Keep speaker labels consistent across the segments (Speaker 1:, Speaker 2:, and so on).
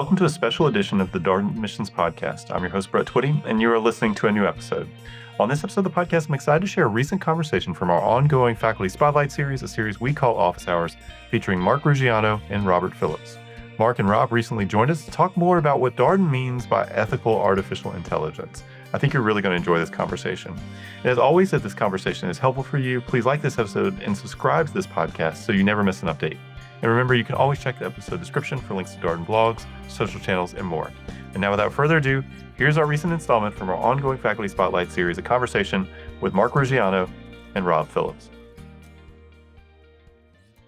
Speaker 1: Welcome to a special edition of the Darden Admissions Podcast. I'm your host, Brett Twitty, and you are listening to a new episode. On this episode of the podcast, I'm excited to share a recent conversation from our ongoing Faculty Spotlight series, a series we call Office Hours, featuring Marc Ruggiano and Robert Phillips. Marc and Rob recently joined us to talk more about what Darden means by ethical artificial intelligence. I think you're really going to enjoy this conversation. And as always, if this conversation is helpful for you, please like this episode and subscribe to this podcast so you never miss an update. And remember, you can always check the episode description for links to Darden blogs, social channels, and more. And now, without further ado, here's our recent installment from our ongoing Faculty Spotlight series, a conversation with Marc Ruggiano and Rob Phillips.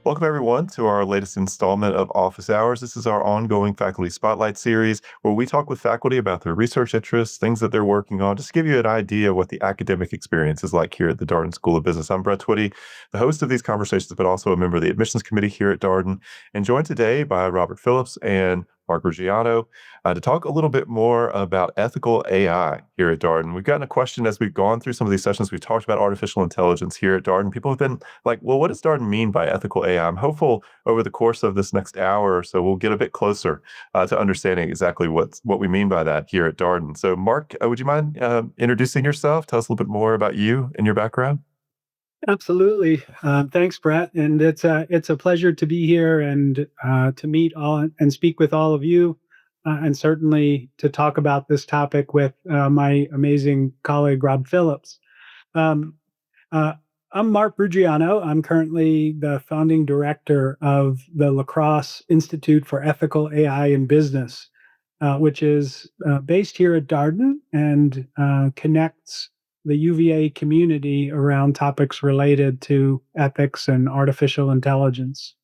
Speaker 1: Welcome, everyone, to our latest installment of Office Hours. This is our ongoing Faculty Spotlight series where we talk with faculty about their research interests, things that they're working on, just to give you an idea of what the academic experience is like here at the Darden School of Business. I'm Brett Twitty, the host of these conversations, but also a member of the admissions committee here at Darden, and joined today by Robert Phillips and Marc Ruggiano to talk a little bit more about ethical AI here at Darden. We've gotten a question as we've gone through some of these sessions. We've talked about artificial intelligence here at Darden. People have been like, well, what does Darden mean by ethical AI? I'm hopeful over the course of this next hour or so, we'll get a bit closer to understanding exactly what we mean by that here at Darden. So Marc, would you mind introducing yourself? Tell us a little bit more about you and your background.
Speaker 2: Absolutely. Thanks, Brett. And it's a pleasure to be here and to meet all and speak with all of you, and certainly to talk about this topic with my amazing colleague, Rob Phillips. Um, I'm Marc Ruggiano. I'm currently the founding director of the La Crosse Institute for Ethical AI in Business, which is based here at Darden and connects the UVA community around topics related to ethics and artificial intelligence.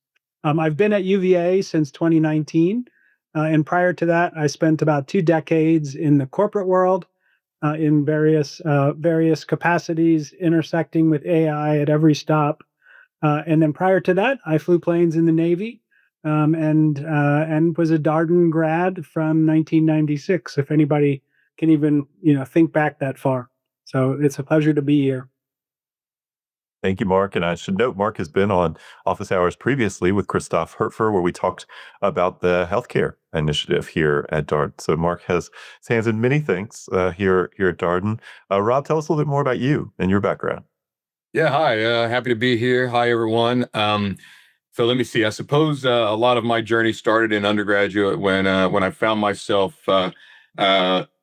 Speaker 2: I've been at UVA since 2019, and prior to that, I spent about 2 decades in the corporate world in various capacities, intersecting with AI at every stop. And then prior to that, I flew planes in the Navy, and was a Darden grad from 1996. If anybody can even think back that far. So it's a pleasure to be here.
Speaker 1: Thank you, Marc. And I should note, Marc has been on Office Hours previously with Christoph Hertfer, where we talked about the healthcare initiative here at Darden. So Marc has his hands in many things here at Darden. Rob, tell us a little bit more about you and your background.
Speaker 3: Yeah, hi. Happy to be here. Hi, everyone. So let me see. I suppose a lot of my journey started in undergraduate when I found myself.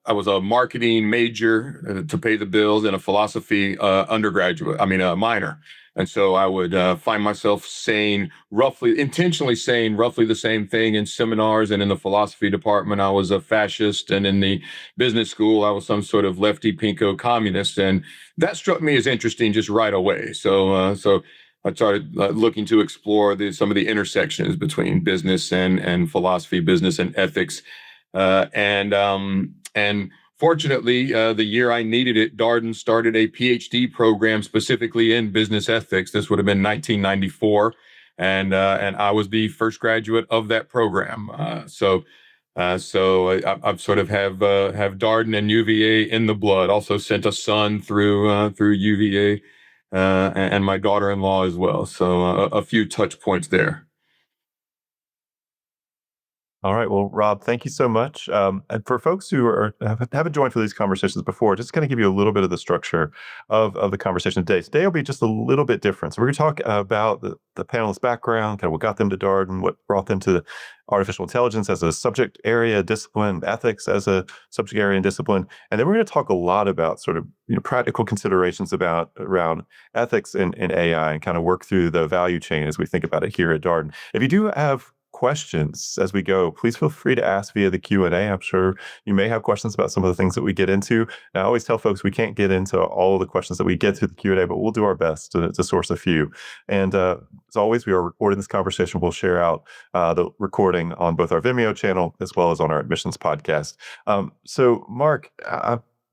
Speaker 3: I was a marketing major to pay the bills and a philosophy minor. And so I would find myself intentionally saying roughly the same thing in seminars. And in the philosophy department, I was a fascist. And in the business school, I was some sort of lefty pinko communist. And that struck me as interesting just right away. So I started looking to explore some of the intersections between business and philosophy, business and ethics. And fortunately, the year I needed it, Darden started a PhD program specifically in business ethics. This would have been 1994, and I was the first graduate of that program. So I've sort of have Darden and UVA in the blood. Also sent a son through UVA, and my daughter-in-law as well. So a few touch points there.
Speaker 1: All right. Well, Rob, thank you so much. And for folks who haven't joined for these conversations before, just going to give you a little bit of the structure of the conversation today. Today will be just a little bit different. So we're going to talk about the panelists' background, kind of what got them to Darden, what brought them to artificial intelligence as a subject area, discipline, ethics as a subject area and discipline. And then we're going to talk a lot about sort of practical considerations around ethics and AI, and kind of work through the value chain as we think about it here at Darden. If you do have questions as we go, please feel free to ask via the Q&A. I'm sure you may have questions about some of the things that we get into. And I always tell folks we can't get into all of the questions that we get through the Q&A, but we'll do our best to source a few. And as always, we are recording this conversation. We'll share out the recording on both our Vimeo channel as well as on our admissions podcast. So Marc,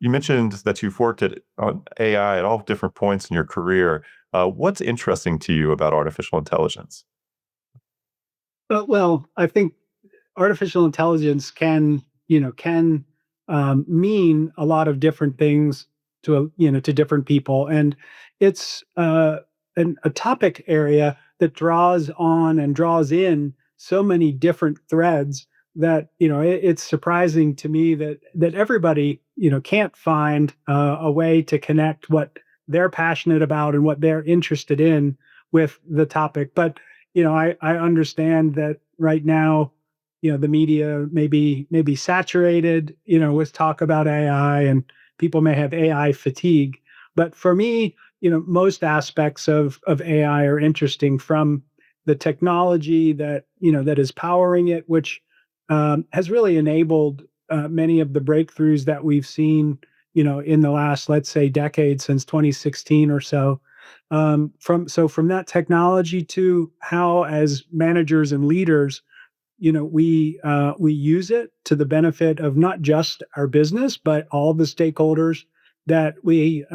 Speaker 1: you mentioned that you've worked on AI at all different points in your career. What's interesting to you about artificial intelligence?
Speaker 2: Well, I think artificial intelligence can mean a lot of different things to different people, and it's a topic area that draws on and draws in so many different threads that it's surprising to me that everybody can't find a way to connect what they're passionate about and what they're interested in with the topic. But I understand that right now, the media may be saturated, with talk about AI, and people may have AI fatigue. But for me, most aspects of AI are interesting, from the technology that is powering it, which has really enabled many of the breakthroughs that we've seen, in the last, let's say, decade, since 2016 or so. From that technology to how, as managers and leaders, we use it to the benefit of not just our business, but all the stakeholders that we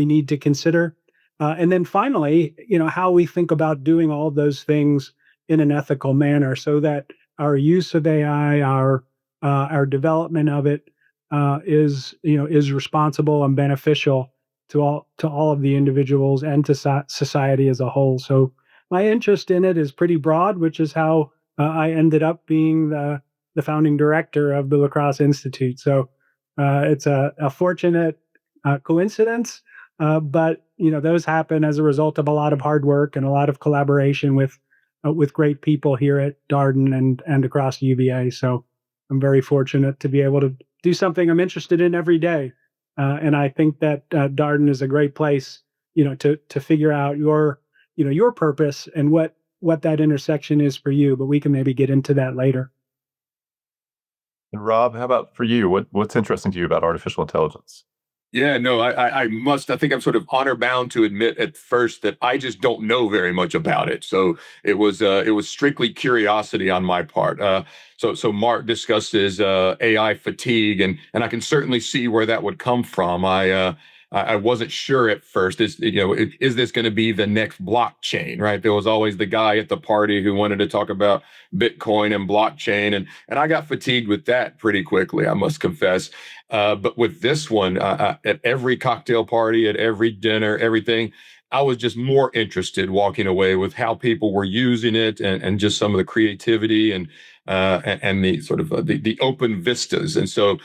Speaker 2: need to consider. And then finally, how we think about doing all those things in an ethical manner, so that our use of AI, our development of it, is responsible and beneficial to all of the individuals and to society as a whole. So my interest in it is pretty broad, which is how I ended up being the founding director of the Lacrosse Institute. So it's a fortunate coincidence, but those happen as a result of a lot of hard work and a lot of collaboration with great people here at Darden and across UVA. So I'm very fortunate to be able to do something I'm interested in every day, and I think that Darden is a great place, to figure out your purpose and what that intersection is for you. But we can maybe get into that later.
Speaker 1: And Rob, how about for you? What's interesting to you about artificial intelligence?
Speaker 3: Yeah, no, I think I'm sort of honor bound to admit at first that I just don't know very much about it. So it was strictly curiosity on my part. So Mark discussed his AI fatigue, and I can certainly see where that would come from. I wasn't sure at first. Is this going to be the next blockchain? Right? There was always the guy at the party who wanted to talk about Bitcoin and blockchain, and I got fatigued with that pretty quickly, I must confess. But with this one, at every cocktail party, at every dinner, everything, I was just more interested walking away with how people were using it, and just some of the creativity, and the sort of the open vistas. And so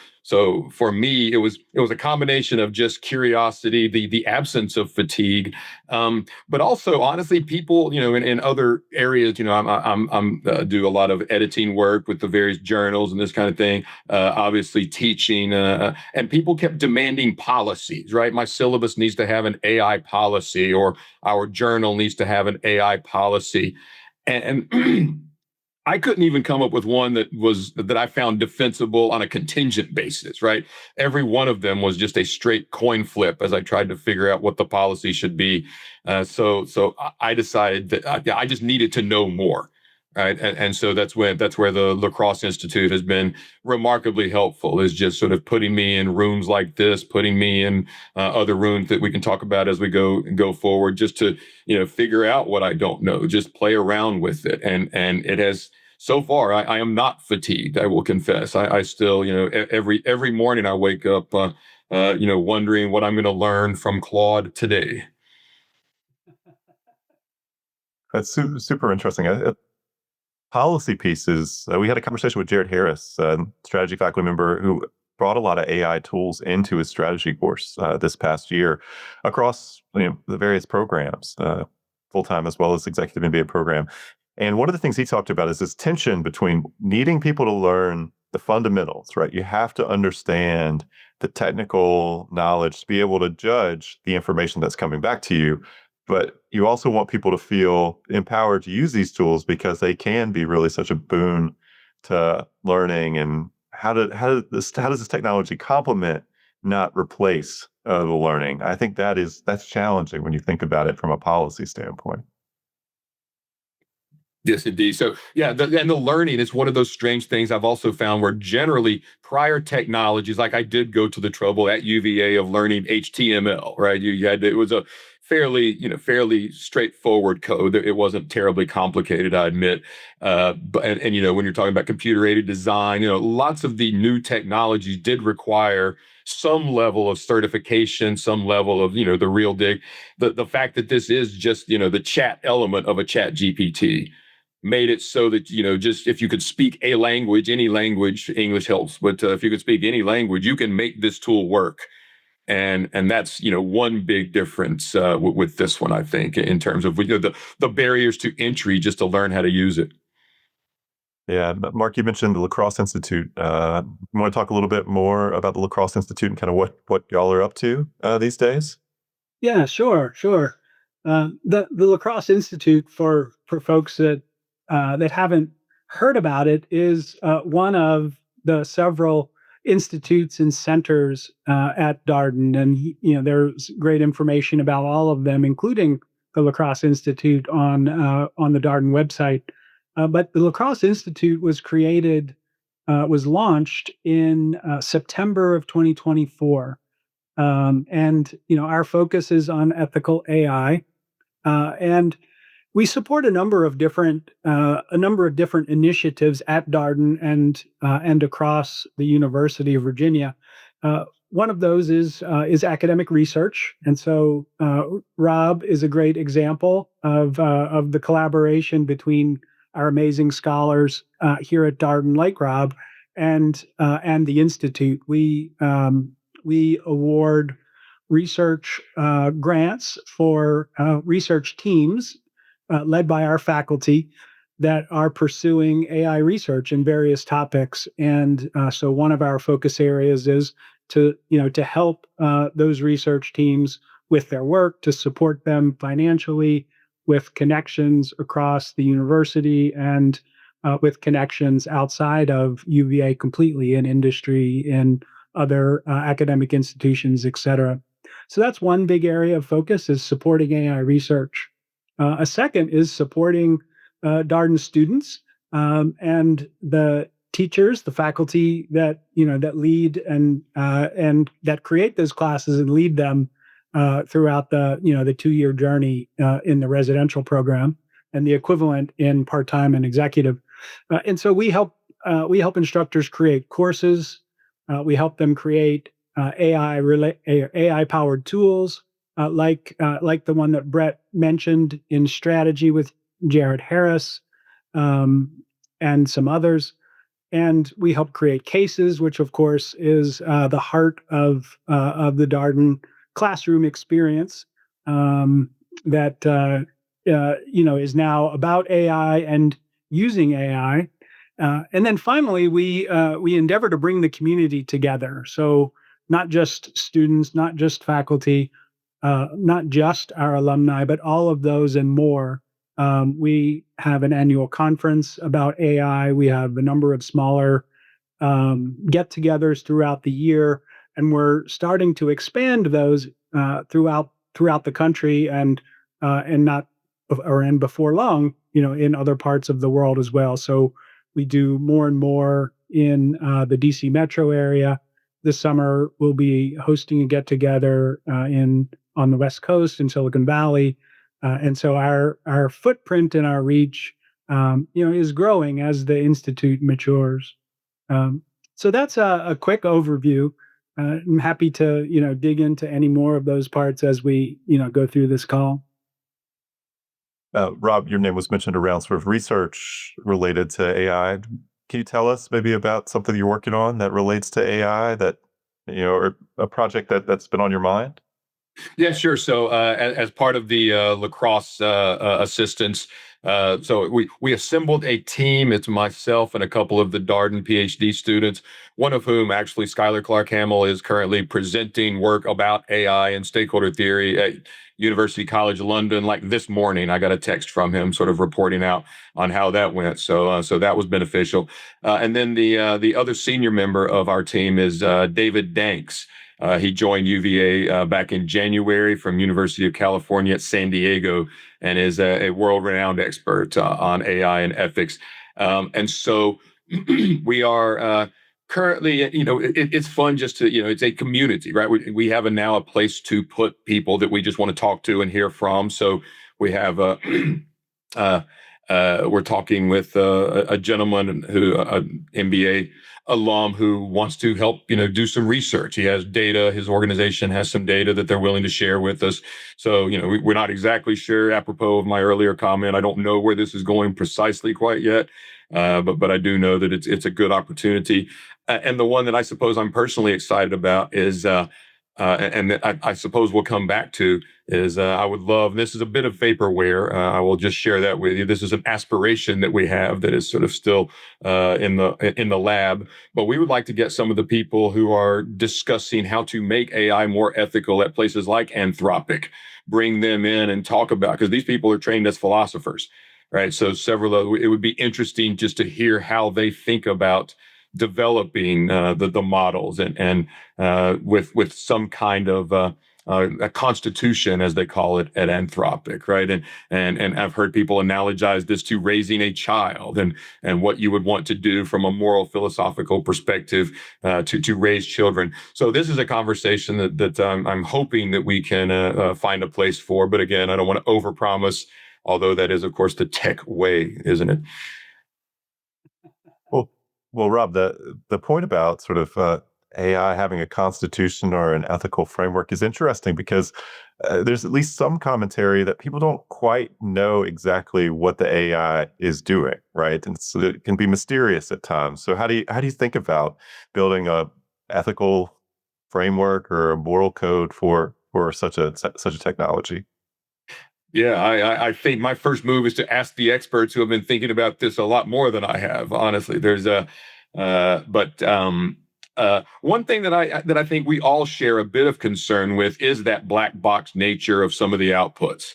Speaker 3: for me, it was a combination of just curiosity, the absence of fatigue, but also honestly, people, in other areas, I'm do a lot of editing work with the various journals and this kind of thing. Obviously, teaching, and people kept demanding policies. Right, my syllabus needs to have an AI policy, or our journal needs to have an AI policy, and I couldn't even come up with one that I found defensible on a contingent basis, right? Every one of them was just a straight coin flip as I tried to figure out what the policy should be. So I decided that I just needed to know more, right? And so that's where the Lacrosse Institute has been remarkably helpful. Is just sort of putting me in rooms like this, putting me in other rooms that we can talk about as we go forward, just to figure out what I don't know, just play around with it, and it has. So far, I am not fatigued. I will confess. I still, every morning I wake up, wondering what I'm going to learn from Claude today.
Speaker 1: That's super interesting. Policy pieces. We had a conversation with Jared Harris, strategy faculty member, who brought a lot of AI tools into his strategy course this past year across the various programs, full time as well as executive MBA program. And one of the things he talked about is this tension between needing people to learn the fundamentals, right? You have to understand the technical knowledge to be able to judge the information that's coming back to you. But you also want people to feel empowered to use these tools because they can be really such a boon to learning. And how does this technology complement, not replace the learning? I think that's challenging when you think about it from a policy standpoint.
Speaker 3: Yes, indeed. So, yeah, and the learning is one of those strange things I've also found, where generally prior technologies, like I did go to the trouble at UVA of learning HTML, right? It was a fairly straightforward code. It wasn't terribly complicated, I admit. But when you're talking about computer aided design, lots of the new technologies did require some level of certification, some level of the real dig. The fact that this is just the chat element of a chat GPT. made it so that, just if you could speak a language, any language, English helps, but if you could speak any language, you can make this tool work. And that's one big difference with this one, I think, in terms of the barriers to entry just to learn how to use it.
Speaker 1: Yeah, Mark, you mentioned the Lacrosse Institute. You want to talk a little bit more about the Lacrosse Institute and kind of what y'all are up to these days?
Speaker 2: Yeah, sure. The Lacrosse Institute, for folks that haven't heard about it, is one of the several institutes and centers at Darden, and there's great information about all of them, including the Lacrosse Institute on the Darden website. But the Lacrosse Institute was launched in September of 2024. And our focus is on ethical AI, and we support a number of different initiatives at Darden and across the University of Virginia. One of those is academic research, and so Rob is a great example of the collaboration between our amazing scholars here at Darden, like Rob, and the institute. We award research grants for research teams led by our faculty that are pursuing AI research in various topics. And so one of our focus areas is to help those research teams with their work, to support them financially with connections across the university and with connections outside of UVA completely in industry, in other academic institutions, et cetera. So that's one big area of focus, is supporting AI research. A second is supporting Darden students and the teachers, the faculty that lead and that create those classes and lead them throughout the 2-year journey in the residential program, and the equivalent in part-time and executive. And so we help instructors create courses. We help them create AI powered tools like the one that Brett mentioned in strategy with Jared Harris, um, and some others. And we help create cases, which of course is the heart of the Darden classroom experience, that is now about AI and using AI. And then finally, we endeavor to bring the community together. So not just students, not just faculty, not just our alumni, but all of those and more. We have an annual conference about AI. We have a number of smaller get-togethers throughout the year, and we're starting to expand those throughout the country, and not or and before long, in other parts of the world as well. So we do more and more in the DC metro area. This summer, we'll be hosting a get-together on the West Coast in Silicon Valley, and so our footprint and our reach, is growing as the institute matures. Um, so that's a quick overview. I'm happy to dig into any more of those parts as we go through this call.
Speaker 1: Rob, your name was mentioned around sort of research related to AI. Can you tell us maybe about something you're working on that relates to AI, that or a project that's been on your mind?
Speaker 3: Yeah, sure. So, as part of the lacrosse assistance, so we assembled a team. It's myself and a couple of the Darden PhD students, one of whom, actually, Skylar Clark Hamill, is currently presenting work about AI and stakeholder theory at University College London. Like this morning, I got a text from him, sort of reporting out on how that went. So that was beneficial. And then the other senior member of our team is David Danks. He joined UVA back in January from University of California at San Diego, and is a world-renowned expert on AI and ethics. And so we are currently, it's fun just to, it's a community, right? We have now a place to put people that we just want to talk to and hear from. So we have we're talking with a gentleman who, MBA alum who wants to help, do some research. He has data. His organization has some data that they're willing to share with us. So, we're not exactly sure. Apropos of my earlier comment, I don't know where this is going precisely quite yet, but I do know that it's a good opportunity. And the one that I suppose I'm personally excited about is, and that I suppose we'll come back to, is I would love, this is a bit of vaporware. I will just share that with you. This is an aspiration that we have that is sort of still in the lab, but we would like to get some of the people who are discussing how to make AI more ethical at places like Anthropic, bring them in and talk about, because these people are trained as philosophers, right? So it would be interesting just to hear how they think about developing the models and with some kind of a constitution, as they call it at Anthropic, right? And I've heard people analogize this to raising a child and what you would want to do from a moral philosophical perspective to raise children. So this is a conversation that I'm hoping that we can find a place for. But again, I don't want to overpromise, although that is, of course, the tech way, isn't it?
Speaker 1: Well, well, Rob, the point about sort of AI having a constitution or an ethical framework is interesting because there's at least some commentary that people don't quite know exactly what the AI is doing, right? And so it can be mysterious at times. So how do you think about building a ethical framework or a moral code for such a technology?
Speaker 3: Yeah, I think my first move is to ask the experts who have been thinking about this a lot more than I have. Honestly, there's a, but one thing that I think we all share a bit of concern with is that black box nature of some of the outputs.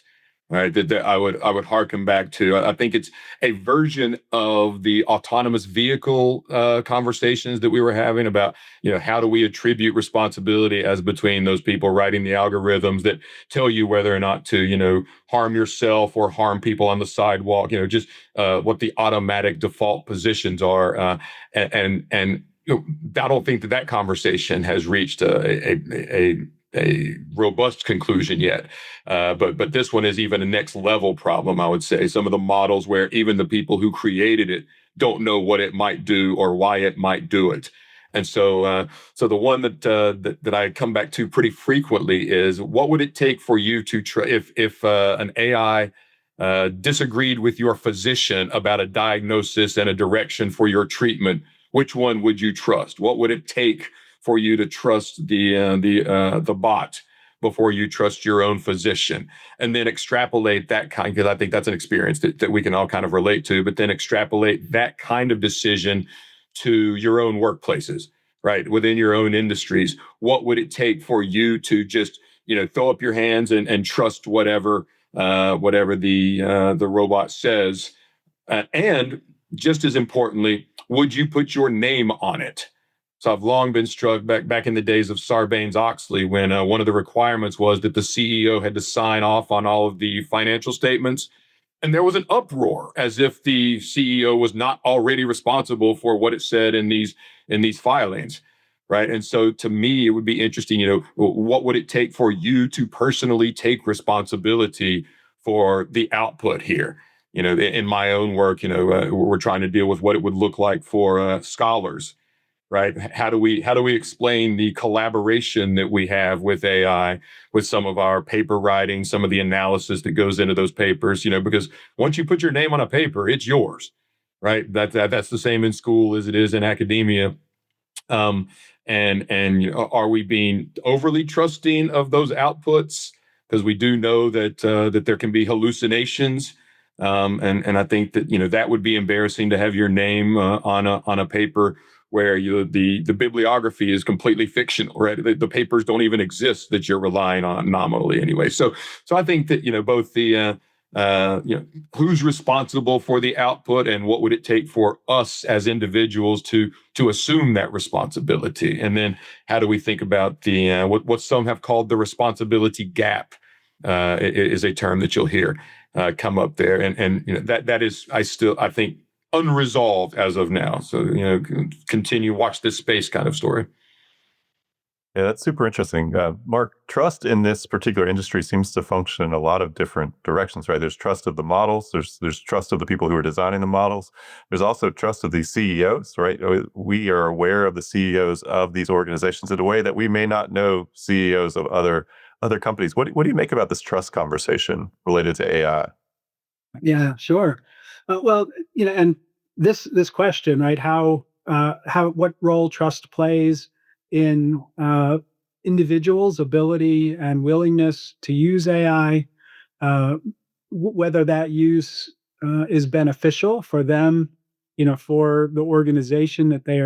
Speaker 3: Right, that I would harken back to. I think it's a version of the autonomous vehicle conversations that we were having about, how do we attribute responsibility as between those people writing the algorithms that tell you whether or not to, harm yourself or harm people on the sidewalk, just what the automatic default positions are, and I don't think that conversation has reached a robust conclusion yet. But this one is even a next level problem, I would say. Some of the models where even the people who created it don't know what it might do or why it might do it. And so the one that I come back to pretty frequently is, what would it take for you to try if an AI disagreed with your physician about a diagnosis and a direction for your treatment? Which one would you trust? What would it take for you to trust the bot before you trust your own physician? And then extrapolate that kind, because I think that's an experience that we can all kind of relate to, but then extrapolate that kind of decision to your own workplaces, right? Within your own industries. What would it take for you to just, throw up your hands and trust whatever the robot says? And just as importantly, would you put your name on it? So I've long been struck back in the days of Sarbanes-Oxley, when one of the requirements was that the CEO had to sign off on all of the financial statements. And there was an uproar, as if the CEO was not already responsible for what it said in these filings, right? And so to me, it would be interesting, what would it take for you to personally take responsibility for the output here? In my own work, we're trying to deal with what it would look like for scholars, right? How do we explain the collaboration that we have with AI, with some of our paper writing, some of the analysis that goes into those papers? Because once you put your name on a paper, it's yours, right? That's the same in school as it is in academia. And are we being overly trusting of those outputs? Because we do know that there can be hallucinations. And I think that that would be embarrassing, to have your name on a paper where the bibliography is completely fictional, right? The papers don't even exist that you're relying on nominally anyway. So I think that both the who's responsible for the output, and what would it take for us as individuals to assume that responsibility, and then how do we think about the what some have called the responsibility gap, is a term that you'll hear come up there, and that is, I think, unresolved as of now. So continue, watch this space kind of story.
Speaker 1: Yeah, that's super interesting. Mark, trust in this particular industry seems to function in a lot of different directions, right? There's trust of the models. There's trust of the people who are designing the models. There's also trust of these CEOs, right? We are aware of the CEOs of these organizations in a way that we may not know CEOs of other companies. What do you make about this trust conversation related to AI?
Speaker 2: Yeah, sure. Well, and this question, right? How what role trust plays in individuals' ability and willingness to use AI, uh, whether that use is beneficial for them, for the organization that they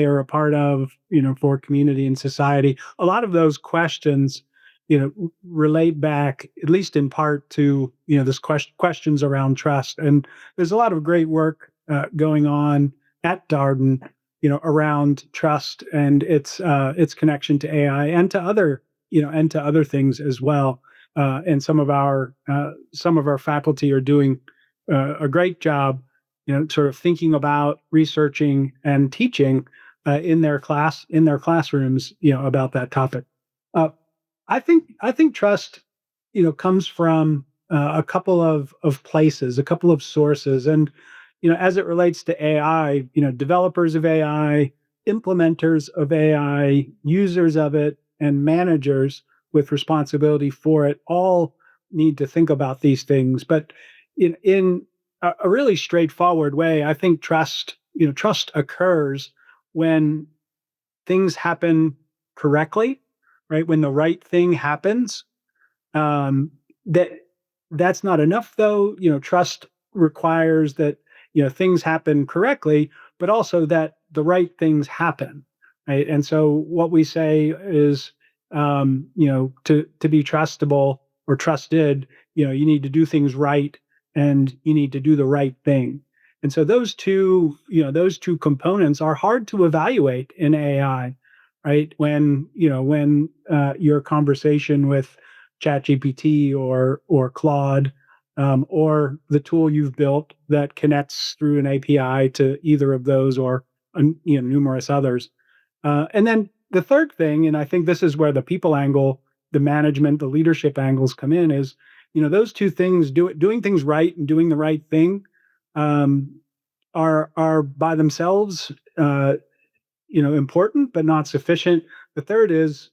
Speaker 2: are a part of, for community and society. A lot of those questions, relate back, at least in part, to this questions around trust. And there's a lot of great work going on at Darden, around trust and its connection to AI and to other things as well. And some of our faculty are doing a great job, sort of thinking about researching and teaching in their classrooms, about that topic. Uh, I think trust, comes from a couple of places, a couple of sources, and as it relates to AI, developers of AI, implementers of AI, users of it, and managers with responsibility for it all need to think about these things. But in a really straightforward way, I think trust occurs when things happen correctly, right? When the right thing happens, um, that that's not enough, though. Trust requires that things happen correctly, but also that the right things happen, right? And so what we say is, to be trustable or trusted, you need to do things right, and you need to do the right thing. And so those two components are hard to evaluate in AI, right? When your conversation with ChatGPT or Claude, or the tool you've built that connects through an API to either of those, or numerous others. And then the third thing, and I think this is where the people angle, the management, the leadership angles come in, is those two things, doing things right and doing the right thing, um, are by themselves, important but not sufficient. The third is,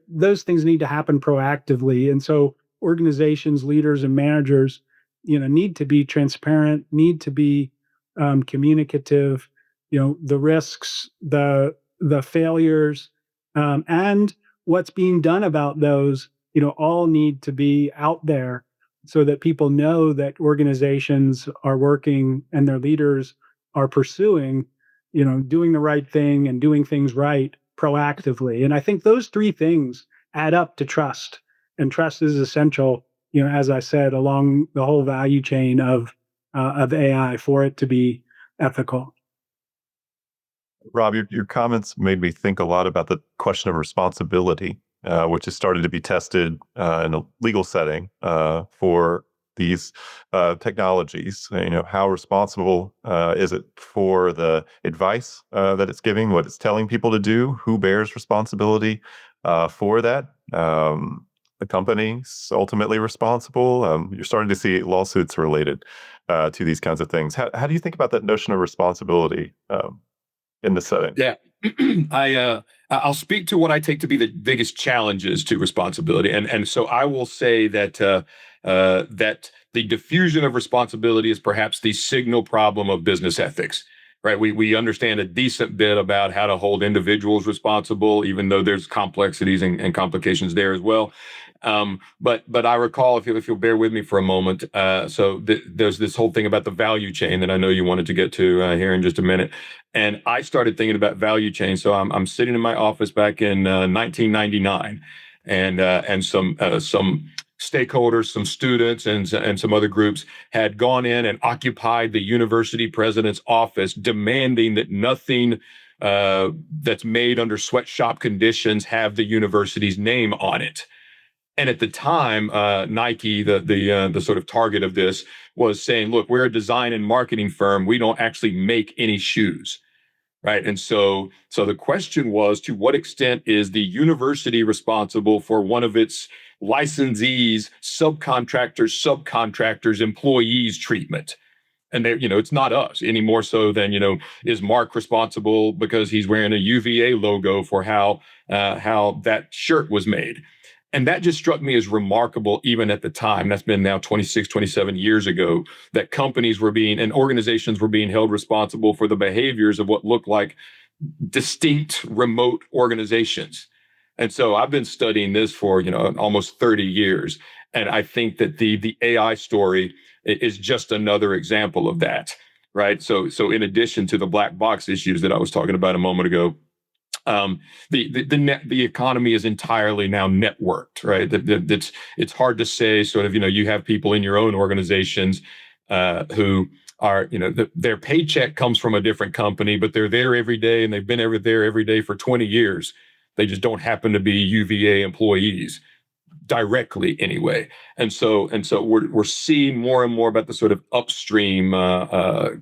Speaker 2: those things need to happen proactively, and so organizations, leaders, and managers, need to be transparent, need to be communicative. The risks, the failures, and what's being done about those, all need to be out there, so that people know that organizations are working and their leaders are pursuing, doing the right thing and doing things right proactively. And I think those three things add up to trust. And trust is essential, as I said, along the whole value chain of AI for it to be ethical.
Speaker 1: Rob, your comments made me think a lot about the question of responsibility, which has started to be tested in a legal setting for these technologies. How responsible is it for the advice that it's giving, what it's telling people to do? Who bears responsibility for that? The company's ultimately responsible. You're starting to see lawsuits related to these kinds of things. How do you think about that notion of responsibility in the setting?
Speaker 3: Yeah. I'll speak to what I take to be the biggest challenges to responsibility, and so I will say that that the diffusion of responsibility is perhaps the signal problem of business ethics. Right? We understand a decent bit about how to hold individuals responsible, even though there's complexities and complications there as well. But I recall, if you'll bear with me for a moment, there's this whole thing about the value chain that I know you wanted to get to here in just a minute, and I started thinking about value chain. So I'm sitting in my office back in 1999, and some stakeholders, some students, and some other groups had gone in and occupied the university president's office, demanding that nothing that's made under sweatshop conditions have the university's name on it. And at the time, Nike, the sort of target of this, was saying, "Look, we're a design and marketing firm. We don't actually make any shoes." right? And so the question was, to what extent is the university responsible for one of its licensees, subcontractors, employees treatment? And they, it's not us any more so than, is Marc responsible because he's wearing a UVA logo for how that shirt was made? And that just struck me as remarkable, even at the time. That's been now 26, 27 years ago, that companies were being and organizations were being held responsible for the behaviors of what looked like distinct remote organizations. And so I've been studying this for, almost 30 years. And I think that the AI story is just another example of that, right? So in addition to the black box issues that I was talking about a moment ago, the economy is entirely now networked, right? It's hard to say sort of, you have people in your own organizations who are, their paycheck comes from a different company, but they're there every day and they've been there every day for 20 years. They just don't happen to be UVA employees directly anyway. And so we're seeing more and more about the sort of upstream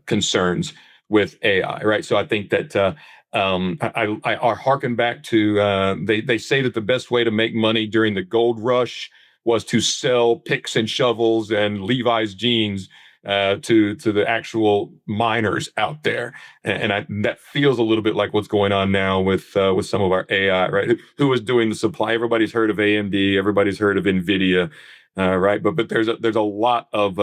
Speaker 3: concerns with AI, right? So I think that I harken back to they say that the best way to make money during the gold rush was to sell picks and shovels and Levi's jeans to the actual miners out there, and that feels a little bit like what's going on now with some of our AI, right? Who is doing the supply? Everybody's heard of AMD, everybody's heard of NVIDIA, right? But there's a lot of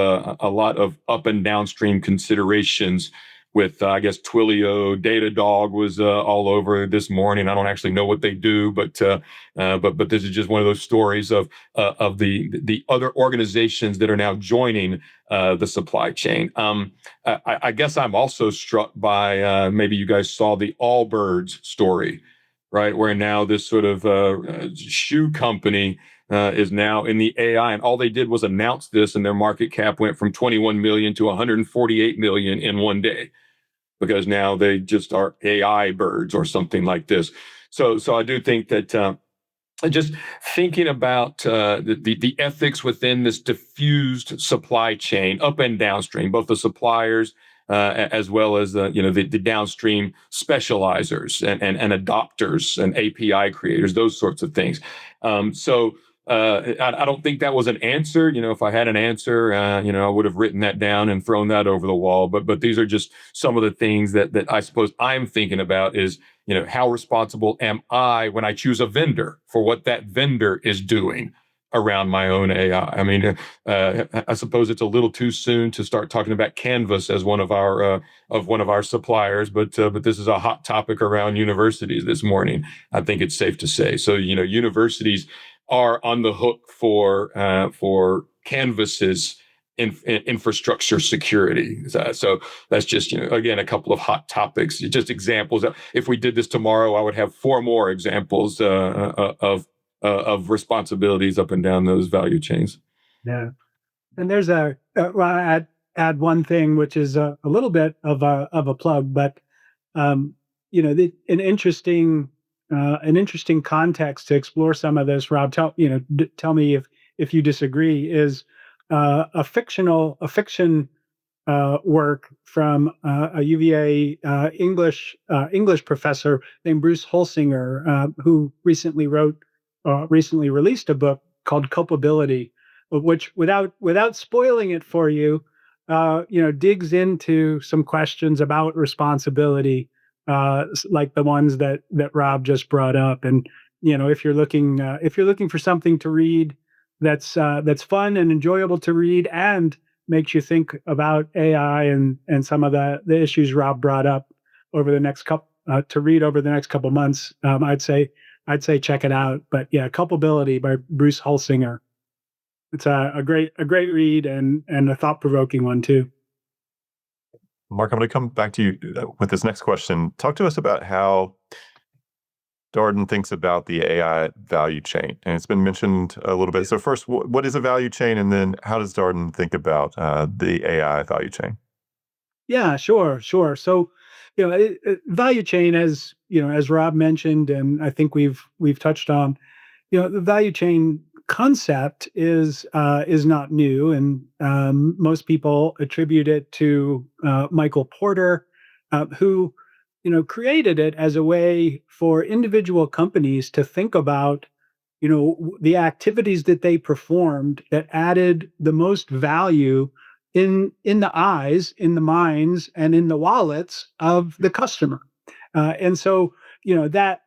Speaker 3: up and downstream considerations with I guess Twilio. Datadog was all over this morning. I don't actually know what they do, but this is just one of those stories of the other organizations that are now joining the supply chain. I guess I'm also struck by maybe you guys saw the Allbirds story, right? Where now this sort of shoe company is now in the AI, and all they did was announce this, and their market cap went from 21 million to 148 million in one day, because now they just are AI birds or something like this. So I do think that just thinking about the ethics within this diffused supply chain, up and downstream, both the suppliers as well as the downstream specializers and adopters and API creators, those sorts of things. I don't think that was an answer. If I had an answer, I would have written that down and thrown that over the wall. But these are just some of the things that I suppose I'm thinking about is, how responsible am I when I choose a vendor for what that vendor is doing around my own AI? I mean, I suppose it's a little too soon to start talking about Canvas as one of our suppliers, but this is a hot topic around universities this morning. I think it's safe to say. So, universities are on the hook for Canvas's infrastructure security. So that's just, again, a couple of hot topics, just examples. If we did this tomorrow, I would have 4 more examples of responsibilities up and down those value chains.
Speaker 2: Yeah, and there's well, add one thing, which is a little bit of a plug, but an interesting context to explore some of this. Rob, tell me if you disagree. Is a fiction work from a UVA English professor named Bruce Holsinger, who recently released a book called Culpability, which, without spoiling it for you, digs into some questions about responsibility, like the ones that Rob just brought up. And if you're looking for something to read that's fun and enjoyable to read and makes you think about AI and some of the issues Rob brought up over the next couple to read over the next couple months, I'd say check it out. But yeah, Culpability by Bruce Holsinger. It's a great read and a thought provoking one too.
Speaker 1: Marc, I'm going to come back to you with this next question. Talk to us about how Darden thinks about the AI value chain. And it's been mentioned a little bit. So first, what is a value chain? And then how does Darden think about the AI value chain?
Speaker 2: Yeah, sure. So, value chain, as Rob mentioned, and I think we've touched on, the value chain concept is not new, and most people attribute it to Michael Porter, who created it as a way for individual companies to think about, the activities that they performed that added the most value in the eyes, in the minds, and in the wallets of the customer. And so, that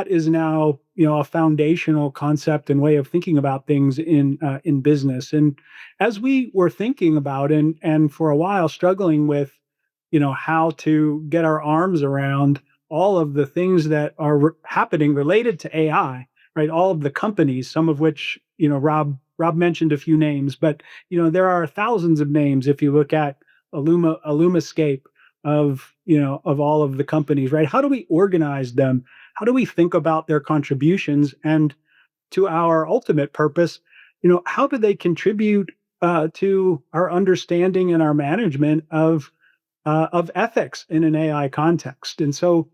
Speaker 2: is now, a foundational concept and way of thinking about things in business. And as we were thinking about and for a while struggling with, how to get our arms around all of the things that are happening related to AI, right? All of the companies, some of which, Rob mentioned a few names, but there are thousands of names if you look at Illumascape of all of the companies, right? How do we organize them? How do we think about their contributions? And to our ultimate purpose, how do they contribute to our understanding and our management of ethics in an AI context? And so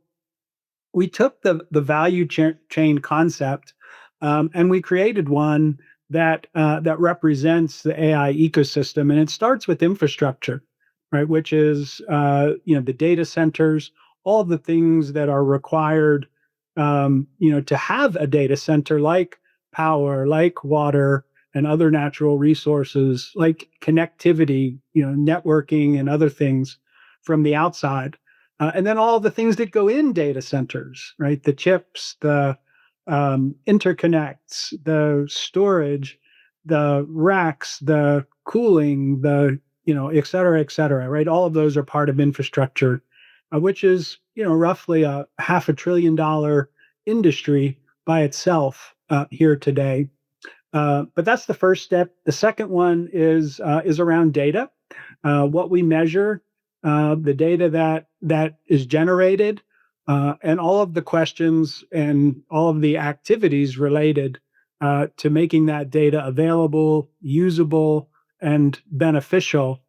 Speaker 2: we took the value chain concept, and we created one that represents the AI ecosystem, and it starts with infrastructure, right? Which is the data centers, all the things that are required, to have a data center, like power, like water, and other natural resources, like connectivity, networking, and other things from the outside. And then all the things that go in data centers, right? The chips, the interconnects, the storage, the racks, the cooling, the et cetera, right? All of those are part of infrastructure, which is roughly a $500 billion industry by itself here today. But that's the first step. The second one is around data, what we measure, the data that is generated, and all of the questions and all of the activities related to making that data available, usable, and beneficial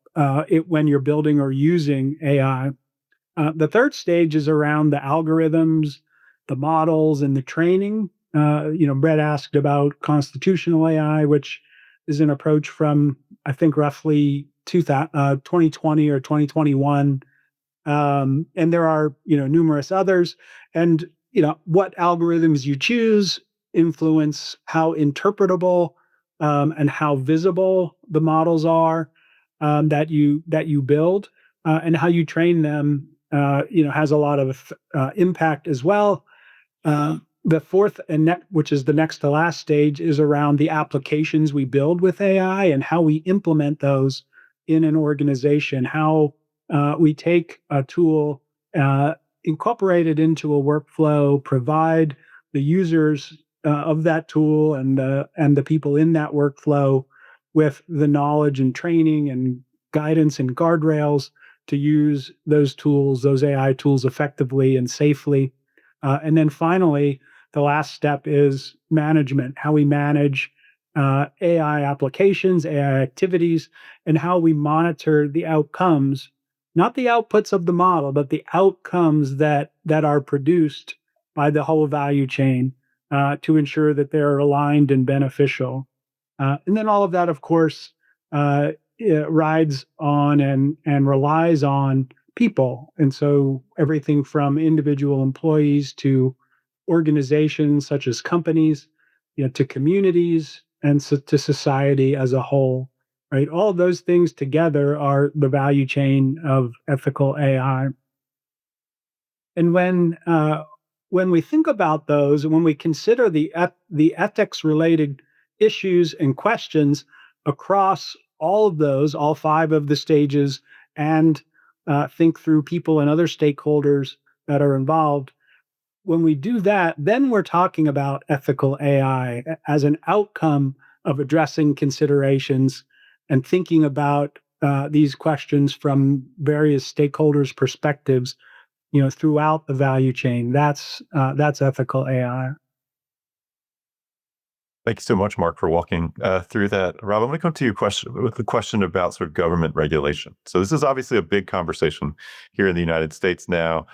Speaker 2: when you're building or using AI. The third stage is around the algorithms, the models, and the training. Brett asked about constitutional AI, which is an approach from, I think, roughly 2020 or 2021. And there are, numerous others. And, what algorithms you choose influence how interpretable and how visible the models are that you build, and how you train them, has a lot of impact as well. The fourth which is the next to last stage, is around the applications we build with AI and how we implement those in an organization. How we take a tool, incorporate it into a workflow, provide the users of that tool and the people in that workflow with the knowledge and training and guidance and guardrails to use those tools, those AI tools, effectively and safely. And then finally, the last step is management, how we manage AI applications, AI activities, and how we monitor the outcomes, not the outputs of the model, but the outcomes that are produced by the whole value chain, to ensure that they're aligned and beneficial. And then all of that, of course, it rides on and relies on people. And so everything from individual employees to organizations such as companies, to communities, and to society as a whole, right? All of those things together are the value chain of ethical AI. And when we think about those, and when we consider the ethics related issues and questions across all of those, all five of the stages, and think through people and other stakeholders that are involved, when we do that, then we're talking about ethical AI as an outcome of addressing considerations and thinking about these questions from various stakeholders' perspectives, throughout the value chain. That's ethical AI.
Speaker 1: Thank you so much, Marc, for walking through that. Rob, I'm going to come to you with a question about sort of government regulation. So this is obviously a big conversation here in the United States now.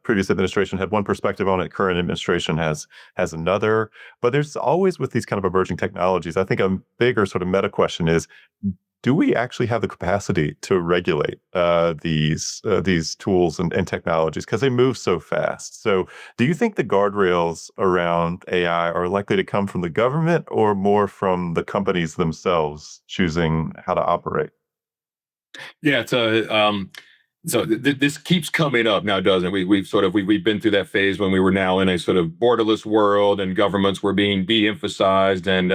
Speaker 1: Previous administration had one perspective on it. Current administration has another. But there's always, with these kind of emerging technologies, I think a bigger sort of meta question is, do we actually have the capacity to regulate these tools and technologies because they move so fast? So, do you think the guardrails around AI are likely to come from the government or more from the companies themselves choosing how to operate?
Speaker 3: Yeah, it's a this keeps coming up now, doesn't it? We've been through that phase when we were now in a sort of borderless world, and governments were being de-emphasized, and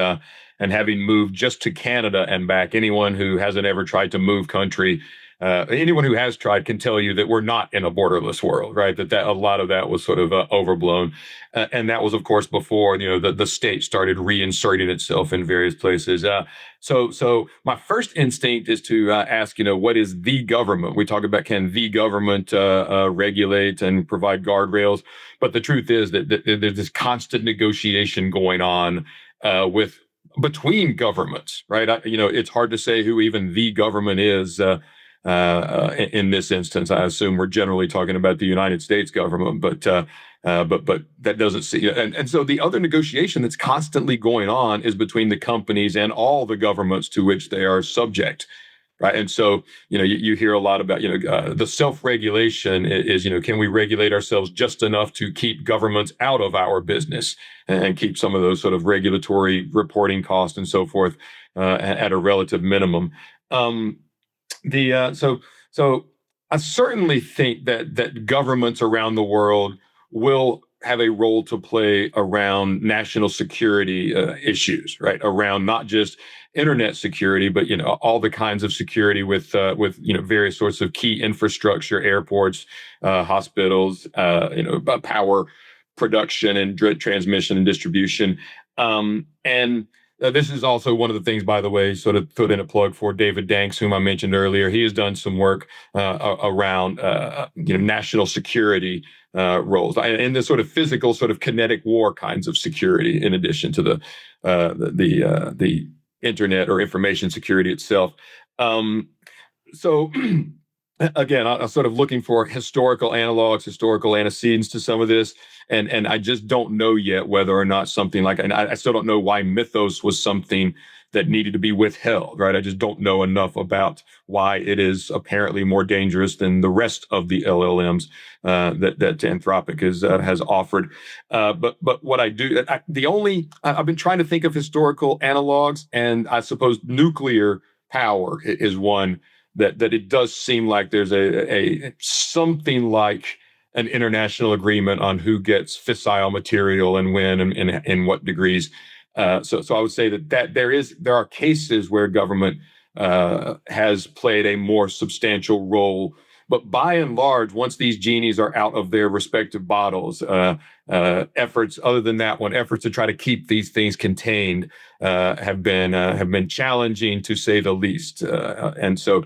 Speaker 3: having moved just to Canada and back. Anyone who hasn't ever tried to move country, anyone who has tried can tell you that we're not in a borderless world, right? That a lot of that was sort of overblown, and that was, of course, before the state started reinserting itself in various places. So my first instinct is to ask, what is the government? We talk about, can the government regulate and provide guardrails? But the truth is that there's this constant negotiation going on with between governments, right? It's hard to say who even the government is. In this instance, I assume we're generally talking about the United States government, but that doesn't see. And so the other negotiation that's constantly going on is between the companies and all the governments to which they are subject, right? And so you hear a lot about the self-regulation is can we regulate ourselves just enough to keep governments out of our business and keep some of those sort of regulatory reporting costs and so forth at a relative minimum. So I certainly think that governments around the world will have a role to play around national security issues, right? Around not just internet security, but all the kinds of security with various sorts of key infrastructure, airports, hospitals, power production and transmission and distribution, and this is also one of the things, by the way, sort of put in a plug for David Danks, whom I mentioned earlier. He has done some work around national security roles in the sort of physical, sort of kinetic war kinds of security, in addition to the internet or information security itself. So again, I'm sort of looking for historical analogs, historical antecedents to some of this, and I just don't know yet whether or not something like, and I still don't know why mythos was something that needed to be withheld, right? I just don't know enough about why it is apparently more dangerous than the rest of the LLMs that Anthropic has offered. But what I do, I've been trying to think of historical analogs, and I suppose nuclear power is one that it does seem like there's a something like an international agreement on who gets fissile material and when and in what degrees. So I would say that there are cases where government has played a more substantial role, but by and large, once these genies are out of their respective bottles, efforts to try to keep these things contained have been challenging, to say the least. And so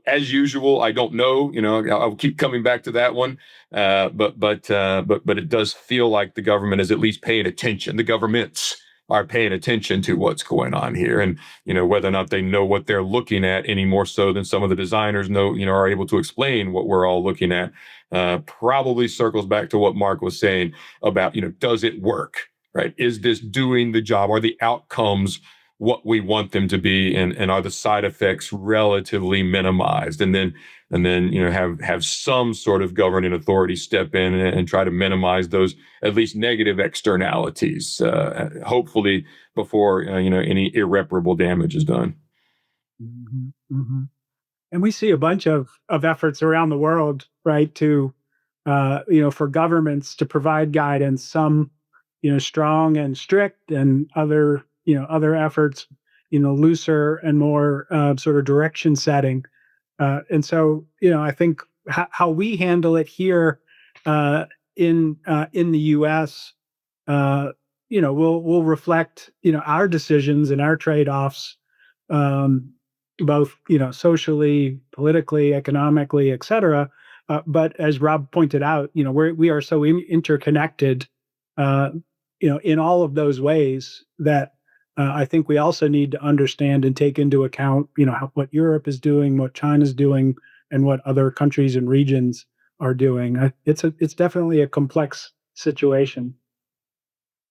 Speaker 3: as usual, I don't know. I'll keep coming back to that one. But it does feel like the government is at least paying attention. The governments are paying attention to what's going on here, and whether or not they know what they're looking at any more so than some of the designers know, are able to explain what we're all looking at. Probably circles back to what Marc was saying about does it work, right? Is this doing the job? Are the outcomes what we want them to be, and are the side effects relatively minimized? And then have some sort of governing authority step in and try to minimize those at least negative externalities, hopefully before any irreparable damage is done.
Speaker 2: Mhm, mhm. And we see a bunch of efforts around the world, right, to for governments to provide guidance. Some strong and strict, and other efforts looser and more sort of direction setting. And so I think how we handle it here in the U.S. Will reflect our decisions and our trade-offs, um, both socially, politically, economically, et cetera. But as Rob pointed out, we are so interconnected, uh, in all of those ways that I think we also need to understand and take into account, what Europe is doing, what China's doing, and what other countries and regions are doing. It's definitely a complex situation.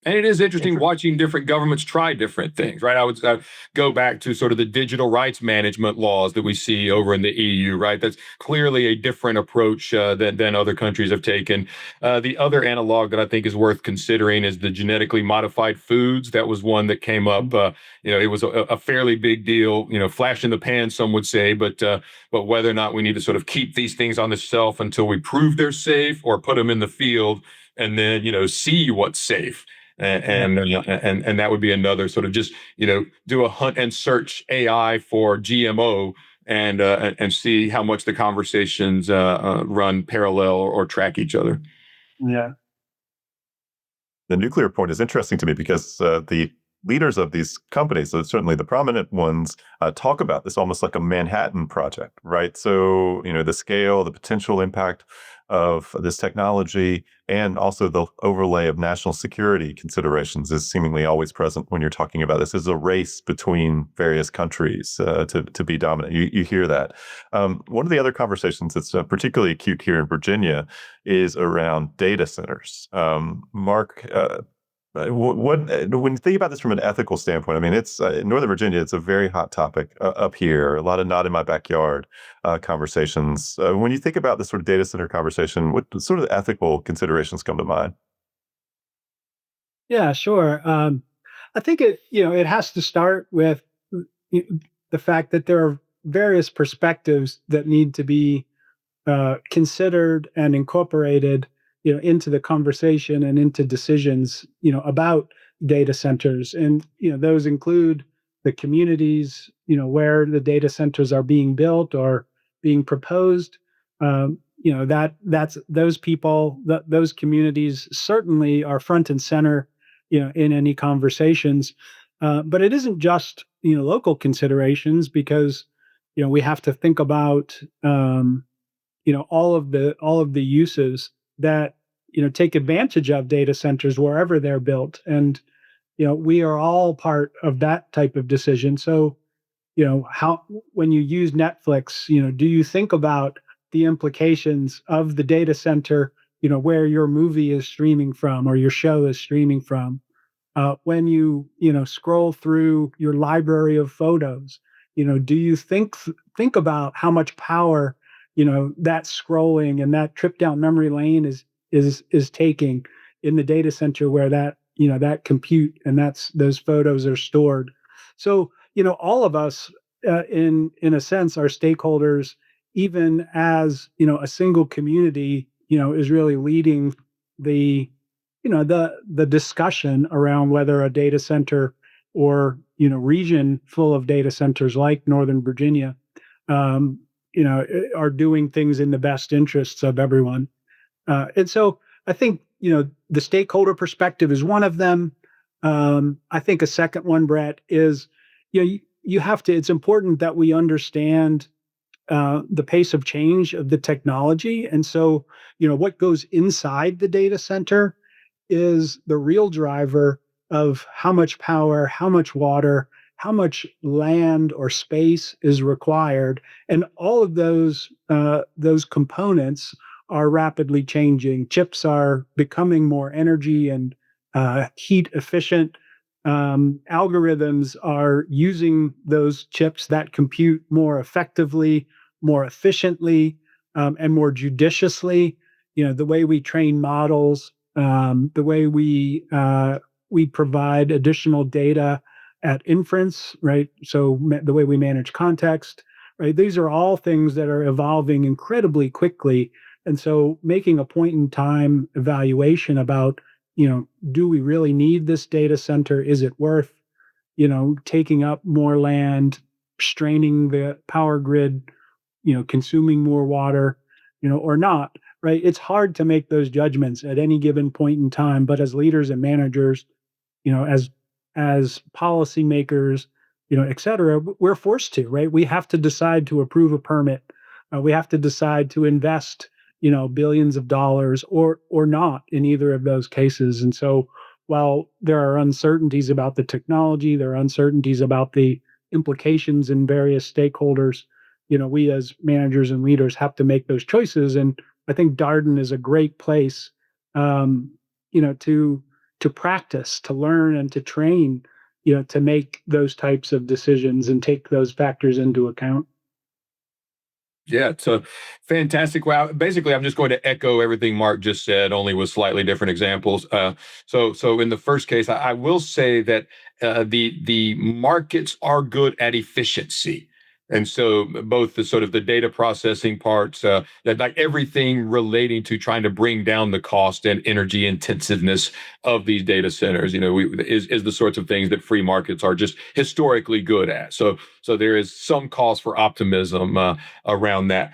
Speaker 3: And it is interesting
Speaker 2: Inter-
Speaker 3: watching different governments try different things, right? I go back to sort of the digital rights management laws that we see over in the EU, right? That's clearly a different approach than other countries have taken. The other analog that I think is worth considering is the genetically modified foods. That was one that came up. It was a fairly big deal. Flash in the pan, some would say, but whether or not we need to sort of keep these things on the shelf until we prove they're safe, or put them in the field and then see what's safe.
Speaker 2: yeah.
Speaker 3: And that would be another sort of just do a hunt and search AI for GMO, and see how much the conversations run parallel or track each other.
Speaker 2: Yeah.
Speaker 1: The nuclear point is interesting to me because the leaders of these companies, so certainly the prominent ones, talk about this almost like a Manhattan Project, right? So, the scale, the potential impact of this technology, and also the overlay of national security considerations is seemingly always present when you're talking about this as a race between various countries to be dominant. You hear that. One of the other conversations that's particularly acute here in Virginia is around data centers. Marc, when you think about this from an ethical standpoint, I mean, it's in Northern Virginia, it's a very hot topic up here. A lot of not in my backyard conversations. When you think about this sort of data center conversation, what sort of ethical considerations come to mind?
Speaker 2: Yeah, sure. I think it has to start with y- the fact that there are various perspectives that need to be considered and incorporated, into the conversation and into decisions, about data centers. And those include the communities, where the data centers are being built or being proposed. That's those people, those communities certainly are front and center, in any conversations. But it isn't just local considerations, because we have to think about all of the uses that take advantage of data centers wherever they're built. And we are all part of that type of decision. So how, when you use Netflix, do you think about the implications of the data center, where your movie is streaming from or your show is streaming from? When you scroll through your library of photos, do you think about how much power that scrolling and that trip down memory lane is taking in the data center, where that compute and those photos are stored? So all of us, in a sense, are stakeholders, even as a single community is really leading the the discussion around whether a data center or region full of data centers like Northern Virginia, um, are doing things in the best interests of everyone. And so I think the stakeholder perspective is one of them. I think a second one, Brett, is you have to. It's important that we understand the pace of change of the technology, and so what goes inside the data center is the real driver of how much power, how much water, how much land or space is required, and all of those components are rapidly changing. Chips are becoming more energy and heat efficient. Algorithms are using those chips that compute more effectively, more efficiently, and more judiciously. The way we train models, the way we provide additional data at inference, right? So the way we manage context, right? These are all things that are evolving incredibly quickly, and so making a point in time evaluation about, do we really need this data center? Is it worth, taking up more land, straining the power grid, consuming more water, or not, right? It's hard to make those judgments at any given point in time, but as leaders and managers, as policymakers, et cetera, we're forced to, right? We have to decide to approve a permit. We have to decide to invest, billions of dollars, or not in either of those cases. And so, while there are uncertainties about the technology, there are uncertainties about the implications in various stakeholders. We as managers and leaders have to make those choices. And I think Darden is a great place, um, to to practice, to learn, and to train, to make those types of decisions and take those factors into account.
Speaker 3: Yeah, it's a fantastic. Wow. Basically, I'm just going to echo everything Mark just said, only with slightly different examples. So in the first case, I will say that the markets are good at efficiency. And so both the sort of the data processing parts, that like everything relating to trying to bring down the cost and energy intensiveness of these data centers, is the sorts of things that free markets are just historically good at. So there is some cause for optimism around that.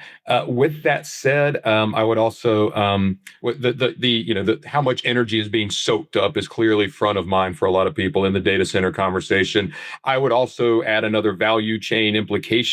Speaker 3: With that said, I would also with the how much energy is being soaked up is clearly front of mind for a lot of people in the data center conversation. I would also add another value chain implication,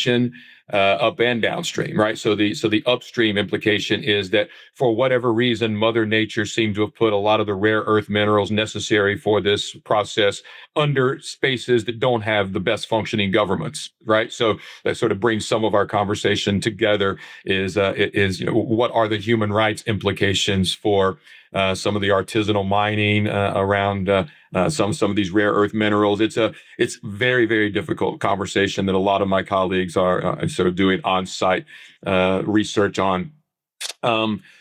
Speaker 3: up and downstream, right? So the upstream implication is that for whatever reason, Mother Nature seemed to have put a lot of the rare earth minerals necessary for this process under spaces that don't have the best functioning governments, right? So that sort of brings some of our conversation together. Is what are the human rights implications for some of the artisanal mining around some of these rare earth minerals. It's very, very difficult conversation that a lot of my colleagues are sort of doing on-site research on.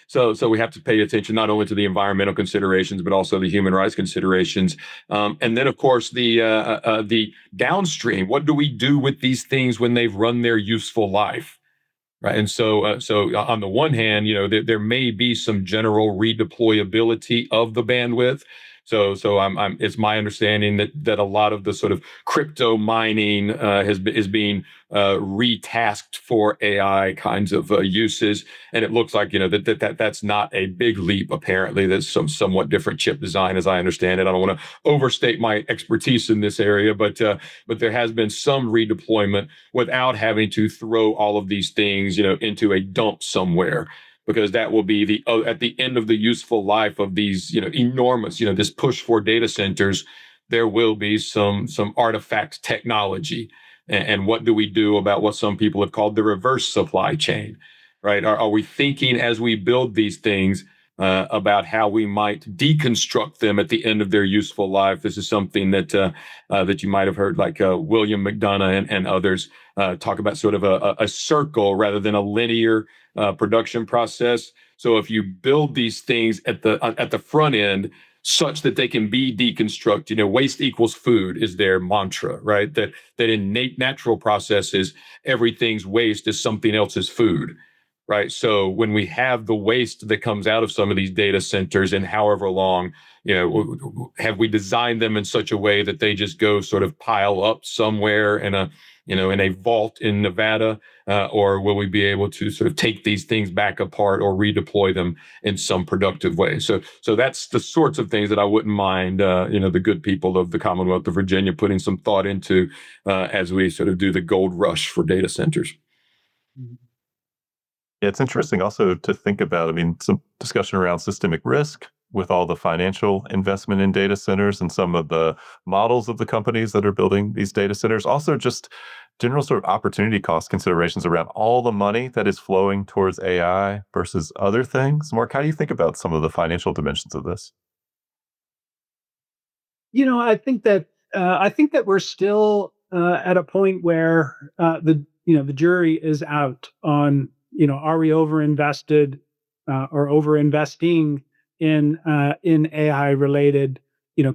Speaker 3: So we have to pay attention not only to the environmental considerations but also the human rights considerations, and then of course the downstream. What do we do with these things when they've run their useful life? Right. And so on the one hand, there may be some general redeployability of the bandwidth. So it's my understanding that a lot of the sort of crypto mining is being retasked for AI kinds of uses, and it looks like that's not a big leap. Apparently, there's some somewhat different chip design, as I understand it. I don't want to overstate my expertise in this area, but there has been some redeployment without having to throw all of these things into a dump somewhere, because that will be at the end of the useful life of these enormous this push for data centers. There will be some artifact technology, and what do we do about what some people have called the reverse supply chain, right? Are we thinking as we build these things about how we might deconstruct them at the end of their useful life? This is something that you might have heard, like William McDonough and others talk about, sort of a circle rather than a linear production process. So if you build these things at the front end such that they can be deconstructed, waste equals food is their mantra, right? That in natural processes, everything's waste is something else's food. Right. So when we have the waste that comes out of some of these data centers, and however long, have we designed them in such a way that they just go sort of pile up somewhere in a vault in Nevada, or will we be able to sort of take these things back apart or redeploy them in some productive way? So that's the sorts of things that I wouldn't mind, the good people of the Commonwealth of Virginia putting some thought into as we sort of do the gold rush for data centers.
Speaker 1: Yeah, it's interesting also to think about, I mean, some discussion around systemic risk with all the financial investment in data centers and some of the models of the companies that are building these data centers. Also, just general sort of opportunity cost considerations around all the money that is flowing towards AI versus other things. Mark, how do you think about some of the financial dimensions of this?
Speaker 2: I think that we're still at a point where the jury is out on, are we overinvested or overinvesting in AI related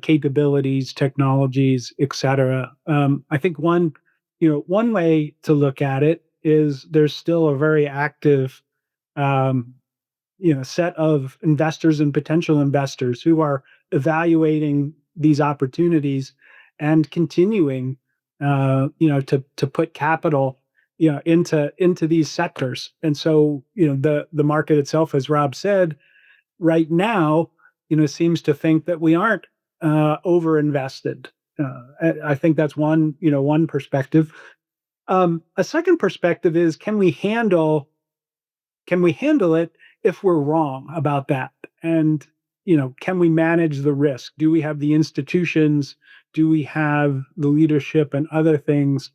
Speaker 2: capabilities, technologies, et cetera. I think one way to look at it is there's still a very active um, set of investors and potential investors who are evaluating these opportunities and continuing to put capital into these sectors. And so the market itself, as Rob said, right now seems to think that we aren't over invested. I think that's one perspective. A second perspective is, can we handle it if we're wrong about that? And, can we manage the risk? Do we have the institutions? Do we have the leadership and other things,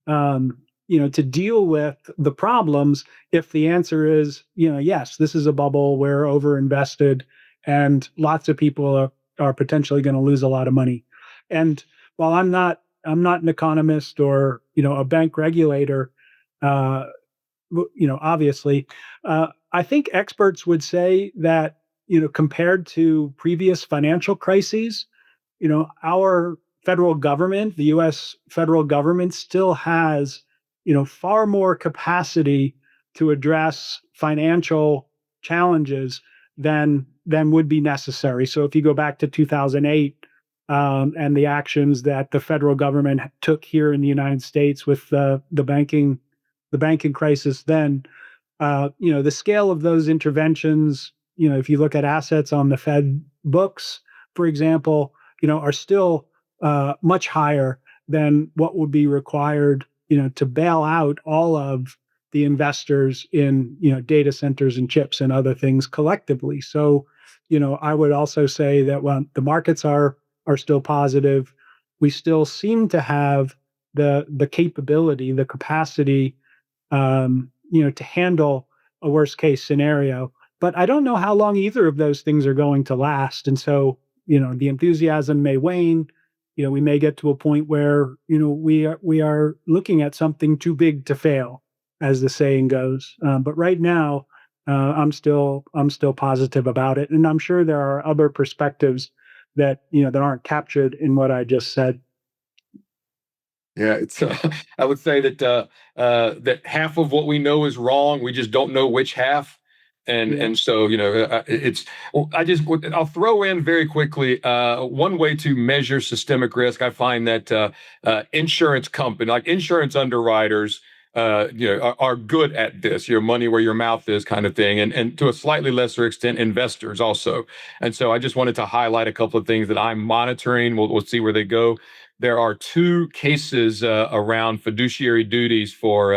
Speaker 2: to deal with the problems if the answer is, yes, this is a bubble, we're overinvested, and lots of people are potentially going to lose a lot of money. And while I'm not an economist or a bank regulator, uh, obviously, I think experts would say that compared to previous financial crises, our federal government, the U.S. federal government, still has far more capacity to address financial challenges than would be necessary. So if you go back to 2008 and the actions that the federal government took here in the United States with the banking crisis, then the scale of those interventions, if you look at assets on the Fed books, for example, are still much higher than what would be required, to bail out all of the investors in, data centers and chips and other things collectively. So, I would also say that when the markets are still positive, we still seem to have the capability, the capacity, to handle a worst case scenario. But I don't know how long either of those things are going to last. And so, the enthusiasm may wane. We may get to a point where, we are looking at something too big to fail, as the saying goes. But right now, I'm still positive about it. And I'm sure there are other perspectives that aren't captured in what I just said.
Speaker 3: Yeah, it's. I would say that that half of what we know is wrong. We just don't know which half, and
Speaker 2: Yeah.
Speaker 3: and so it's. Well, I'll throw in very quickly. One way to measure systemic risk, I find that insurance company, like insurance underwriters, are good at this. Your money where your mouth is, kind of thing, and to a slightly lesser extent, investors also. And so I just wanted to highlight a couple of things that I'm monitoring. We'll see where they go. There are two cases around fiduciary duties for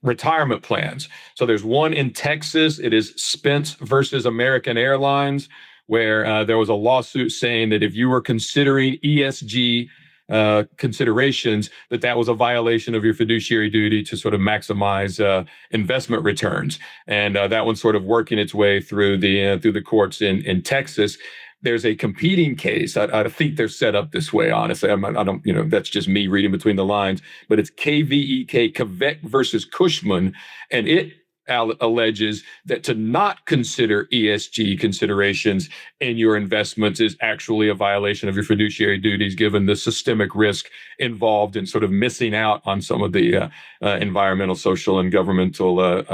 Speaker 3: retirement plans. So there's one in Texas. It is Spence versus American Airlines, where there was a lawsuit saying that if you were considering ESG considerations, that was a violation of your fiduciary duty to sort of maximize investment returns. And that one's sort of working its way through the courts in Texas. There's a competing case. I think they're set up this way. Honestly, I don't. That's just me reading between the lines. But it's Quebec versus Cushman, and it alleges that to not consider ESG considerations in your investments is actually a violation of your fiduciary duties, given the systemic risk involved in sort of missing out on some of the environmental, social, and governmental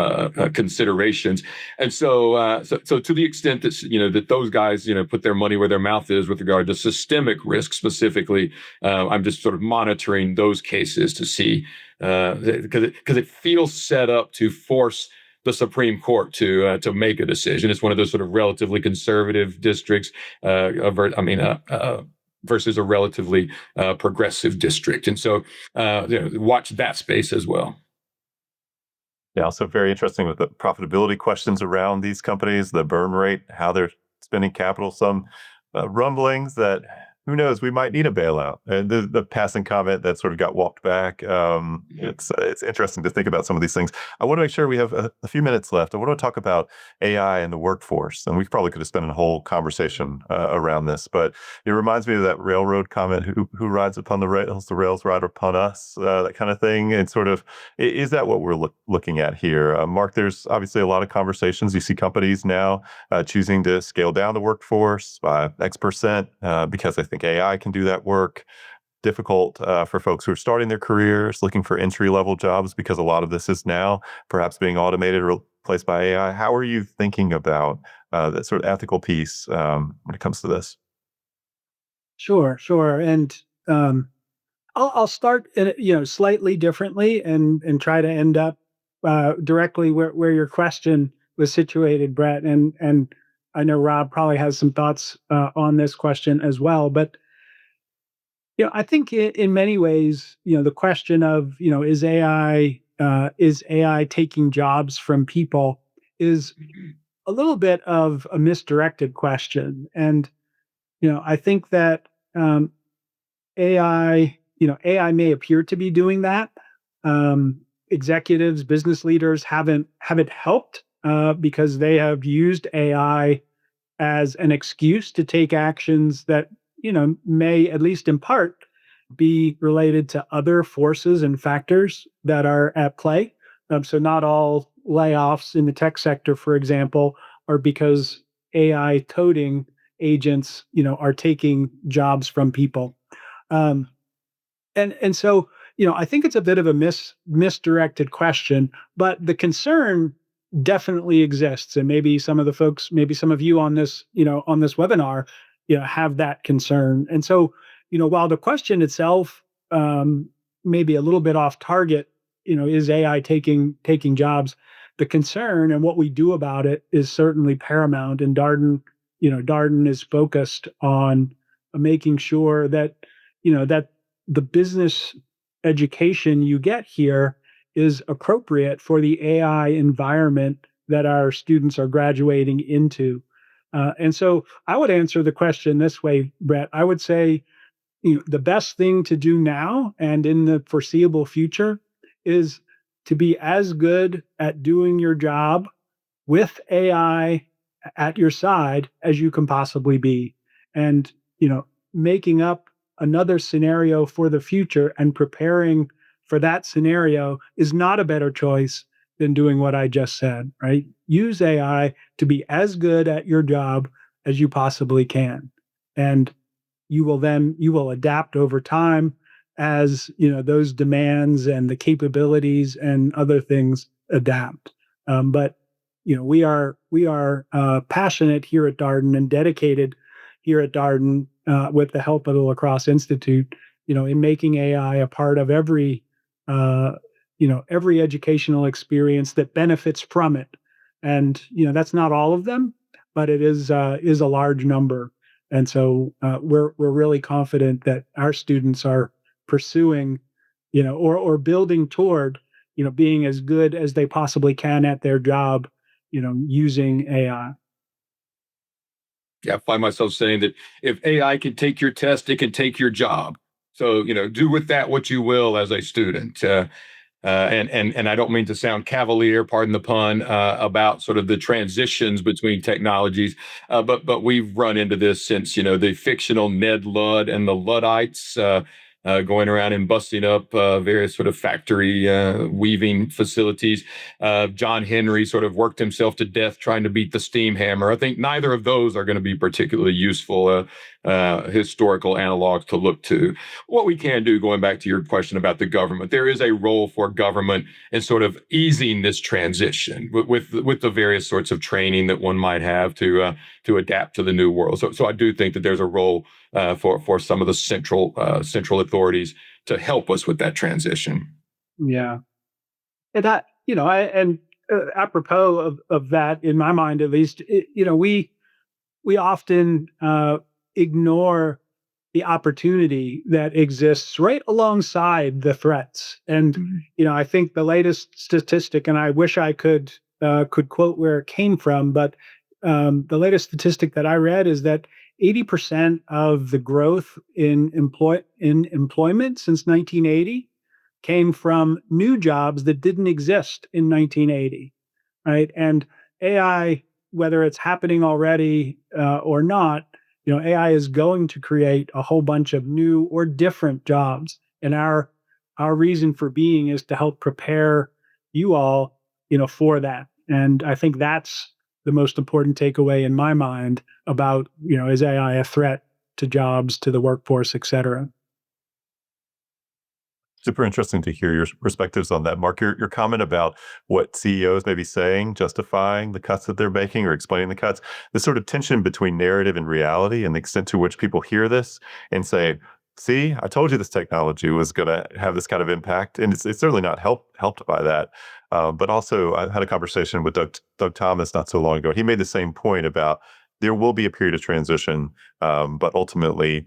Speaker 3: considerations. And so to the extent that that those guys put their money where their mouth is with regard to systemic risk specifically, I'm just sort of monitoring those cases to see because it feels set up to force the Supreme Court to make a decision. It's one of those sort of relatively conservative districts. Versus a relatively progressive district, and so watch that space as well.
Speaker 1: Yeah, also very interesting with the profitability questions around these companies, the burn rate, how they're spending capital. Some rumblings that who knows, we might need a bailout. And the passing comment that sort of got walked back. It's interesting to think about some of these things. I want to make sure we have a few minutes left. I want to talk about AI and the workforce, and we probably could have spent a whole conversation around this. But it reminds me of that railroad comment: "Who rides upon the rails ride upon us." That kind of thing. And sort of is that what we're looking at here, Mark? There's obviously a lot of conversations. You see companies now choosing to scale down the workforce by X% because they think AI can do that work. Difficult for folks who are starting their careers, looking for entry-level jobs, because a lot of this is now perhaps being automated or replaced by AI. How are you thinking about that sort of ethical piece when it comes to this?
Speaker 2: Sure. And I'll start slightly differently and try to end up directly where your question was situated, Brett. And I know Rob probably has some thoughts on this question as well. But I think in many ways, the question of is AI taking jobs from people is a little bit of a misdirected question. And I think that AI may appear to be doing that. Executives, business leaders haven't helped because they have used AI as an excuse to take actions that, may, at least in part, be related to other forces and factors that are at play. So not all layoffs in the tech sector, for example, are because AI coding agents, are taking jobs from people. Um, and so, I think it's a bit of a misdirected question, but the concern definitely exists. And maybe some of the folks, maybe some of you on this webinar, have that concern. And so, while the question itself may be a little bit off target, is AI taking jobs? The concern and what we do about it is certainly paramount. And Darden is focused on making sure that, that the business education you get here is appropriate for the AI environment that our students are graduating into. And so I would answer the question this way, Brett. I would say, the best thing to do now and in the foreseeable future is to be as good at doing your job with AI at your side as you can possibly be. And, making up another scenario for the future and preparing for that scenario is not a better choice than doing what I just said, right? Use AI to be as good at your job as you possibly can. And you will adapt over time as, those demands and the capabilities and other things adapt. But we are passionate here at Darden and dedicated here at Darden, with the help of the Lacrosse Institute, in making AI a part of every educational experience that benefits from it. And that's not all of them, but it is a large number. And so we're really confident that our students are pursuing, or building toward, being as good as they possibly can at their job, using AI.
Speaker 3: Yeah, I find myself saying that if AI can take your test, it can take your job. So, do with that what you will as a student. And I don't mean to sound cavalier, pardon the pun, about sort of the transitions between technologies, but we've run into this since the fictional Ned Ludd and the Luddites. Going around and busting up various sort of factory weaving facilities. John Henry sort of worked himself to death trying to beat the steam hammer. I think neither of those are going to be particularly useful historical analogs to look to. What we can do, going back to your question about the government, there is a role for government in sort of easing this transition with the various sorts of training that one might have to adapt to the new world. So I do think that there's a role for some of the central authorities to help us with that transition.
Speaker 2: Yeah. And that, apropos of that, in my mind at least, we often ignore the opportunity that exists right alongside the threats. And I think the latest statistic, and I wish I could quote where it came from, but the latest statistic that I read is that 80% of the growth in employment since 1980 came from new jobs that didn't exist in 1980, right? And AI, whether it's happening already or not, AI is going to create a whole bunch of new or different jobs. And our reason for being is to help prepare you all, for that. And I think that's the most important takeaway in my mind about, is AI a threat to jobs, to the workforce, et cetera?
Speaker 1: Super interesting to hear your perspectives on that. Mark, your comment about what CEOs may be saying, justifying the cuts that they're making or explaining the cuts, the sort of tension between narrative and reality and the extent to which people hear this and say, see, I told you this technology was going to have this kind of impact. And it's certainly not helped by that. But also, I had a conversation with Doug Thomas not so long ago. He made the same point about there will be a period of transition, but ultimately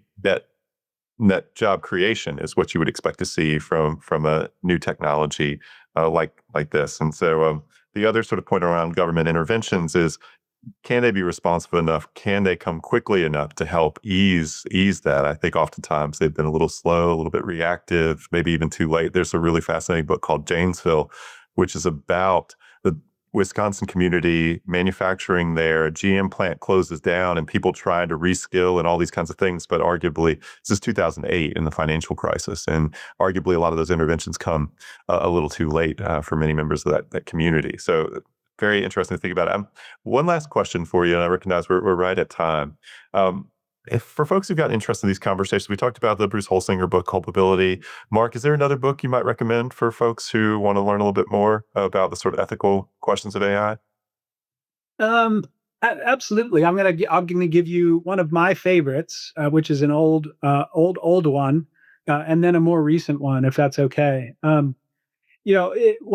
Speaker 1: net job creation is what you would expect to see from a new technology like this. And so the other sort of point around government interventions is, can they be responsive enough? Can they come quickly enough to help ease that? I think oftentimes they've been a little slow, a little bit reactive, maybe even too late. There's a really fascinating book called Janesville, which is about Wisconsin community, manufacturing there, a GM plant closes down and people trying to reskill and all these kinds of things. But arguably, this is 2008 in the financial crisis. And arguably, a lot of those interventions come a little too late for many members of that community. So very interesting to think about. One last question for you, and I recognize we're right at time. If for folks who've got interest in these conversations, we talked about the Bruce Holsinger book, Culpability. Marc, is there another book you might recommend for folks who want to learn a little bit more about the sort of ethical questions of AI?
Speaker 2: Absolutely. I'm gonna give you one of my favorites, which is an old one, and then a more recent one, if that's okay. One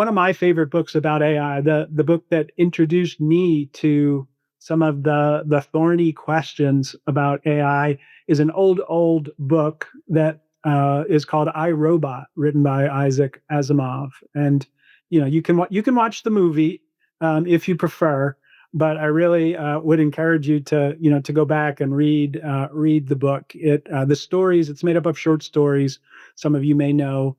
Speaker 2: of my favorite books about AI, the book that introduced me to some of the thorny questions about AI, is an old book that is called I, Robot, written by Isaac Asimov. And you can watch the movie if you prefer, but I really would encourage you to go back and read the book. The stories, it's made up of short stories. Some of you may know.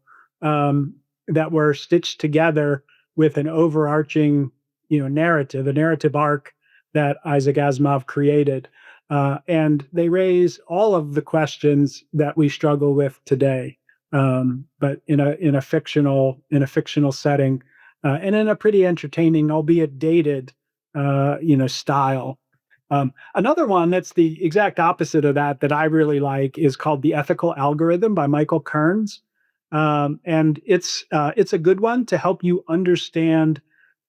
Speaker 2: That were stitched together with an overarching, a narrative arc that Isaac Asimov created, and they raise all of the questions that we struggle with today, but in a fictional setting, and in a pretty entertaining, albeit dated, style. Another one that's the exact opposite of that I really like is called The Ethical Algorithm by Michael Kearns. And it's a good one to help you understand,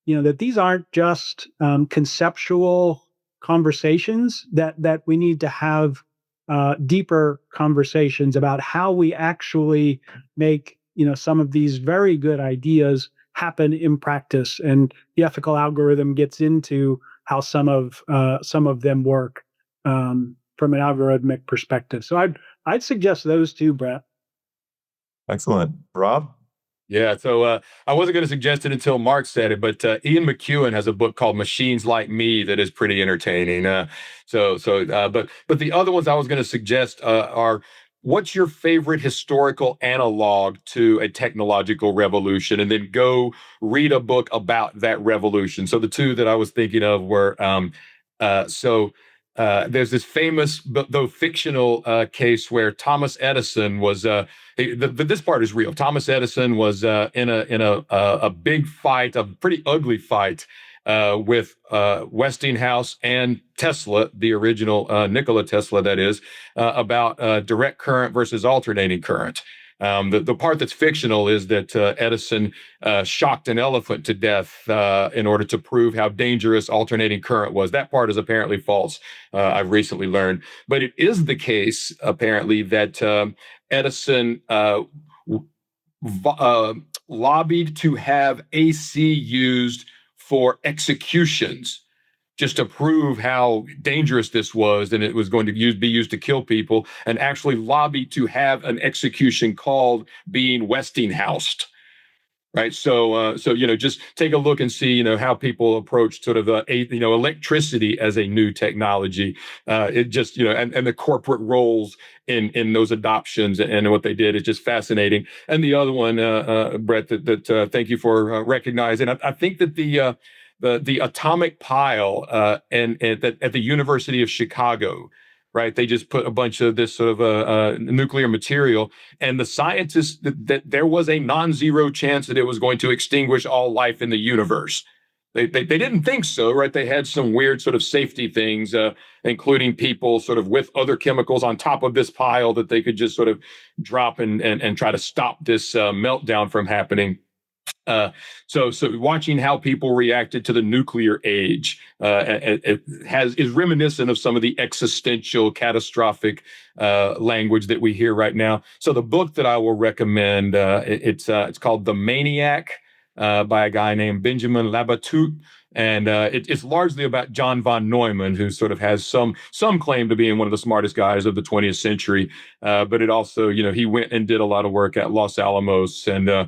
Speaker 2: that these aren't just conceptual conversations, that we need to have deeper conversations about how we actually make, some of these very good ideas happen in practice. And the ethical algorithm gets into how some of them work from an algorithmic perspective. So I'd suggest those two, Brett.
Speaker 1: Excellent. Rob?
Speaker 3: Yeah, so I wasn't going to suggest it until Mark said it, but Ian McEwan has a book called Machines Like Me that is pretty entertaining. But the other ones I was going to suggest are, what's your favorite historical analog to a technological revolution, and then go read a book about that revolution. So the two that I was thinking of were there's this famous, though fictional, case where Thomas Edison was. This part is real. Thomas Edison was in a big fight, a pretty ugly fight, with Westinghouse and Tesla, the original Nikola Tesla, that is, about direct current versus alternating current. The part that's fictional is that Edison shocked an elephant to death in order to prove how dangerous alternating current was. That part is apparently false, I've recently learned. But it is the case, apparently, that Edison lobbied to have AC used for executions, just to prove how dangerous this was, and it was going to be used to kill people, and actually lobbied to have an execution called being Westinghoused. Right. So just take a look and see, how people approach sort of electricity as a new technology. It just, and the corporate roles in those adoptions and what they did is just fascinating. And the other one, Brett, that thank you for recognizing. I think that the atomic pile at the University of Chicago. Right, they just put a bunch of this sort of nuclear material, and the scientists that there was a non-zero chance that it was going to extinguish all life in the universe. They didn't think so, right? They had some weird sort of safety things, including people sort of with other chemicals on top of this pile that they could just sort of drop and try to stop this meltdown from happening. So watching how people reacted to the nuclear age is reminiscent of some of the existential, catastrophic language that we hear right now. So the book that I will recommend, it's called The Maniac, by a guy named Benjamin Labatut. And it's largely about John von Neumann, who sort of has some claim to being one of the smartest guys of the 20th century. But it also, he went and did a lot of work at Los Alamos and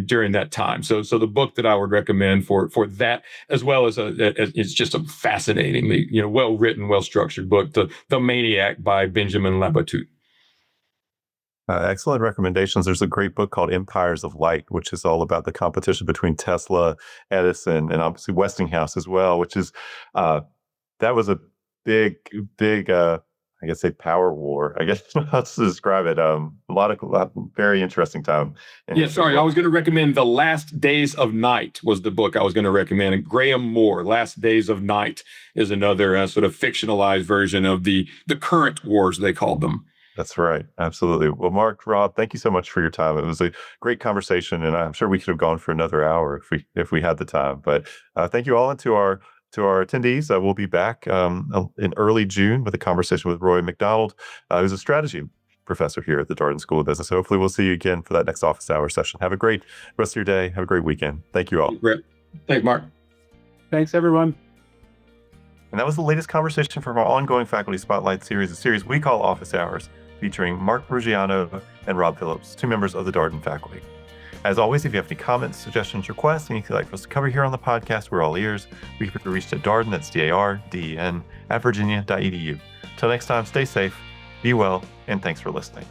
Speaker 3: during that time. So the book that I would recommend for that, as well as it's just a fascinatingly, well written, well structured book, The Maniac by Benjamin Labatut.
Speaker 1: Excellent recommendations. There's a great book called Empires of Light, which is all about the competition between Tesla, Edison, and obviously Westinghouse as well, which is uh, that was a big, big, I guess, say power war. I guess how to describe it. Very interesting time. in
Speaker 3: Yeah,
Speaker 1: history.
Speaker 3: sorry. I was going to recommend The Last Days of Night was the book I was going to recommend. And Graham Moore, Last Days of Night, is another sort of fictionalized version of the current wars, they called them.
Speaker 1: That's right. Absolutely. Well, Mark, Rob, thank you so much for your time. It was a great conversation, and I'm sure we could have gone for another hour if we had the time. But thank you all, and to our attendees. We'll be back in early June with a conversation with Roy McDonald, who's a strategy professor here at the Darden School of Business. So hopefully we'll see you again for that next office hour session. Have a great rest of your day. Have a great weekend. Thank you all.
Speaker 3: Thanks, Mark.
Speaker 2: Thanks, everyone.
Speaker 1: And that was the latest conversation from our ongoing Faculty Spotlight series, a series we call Office Hours, featuring Marc Ruggiano and Rob Phillips, two members of the Darden faculty. As always, if you have any comments, suggestions, requests, anything you'd like for us to cover here on the podcast, we're all ears. We can be reached at Darden, that's DARDEN, @virginia.edu. Till next time, stay safe, be well, and thanks for listening.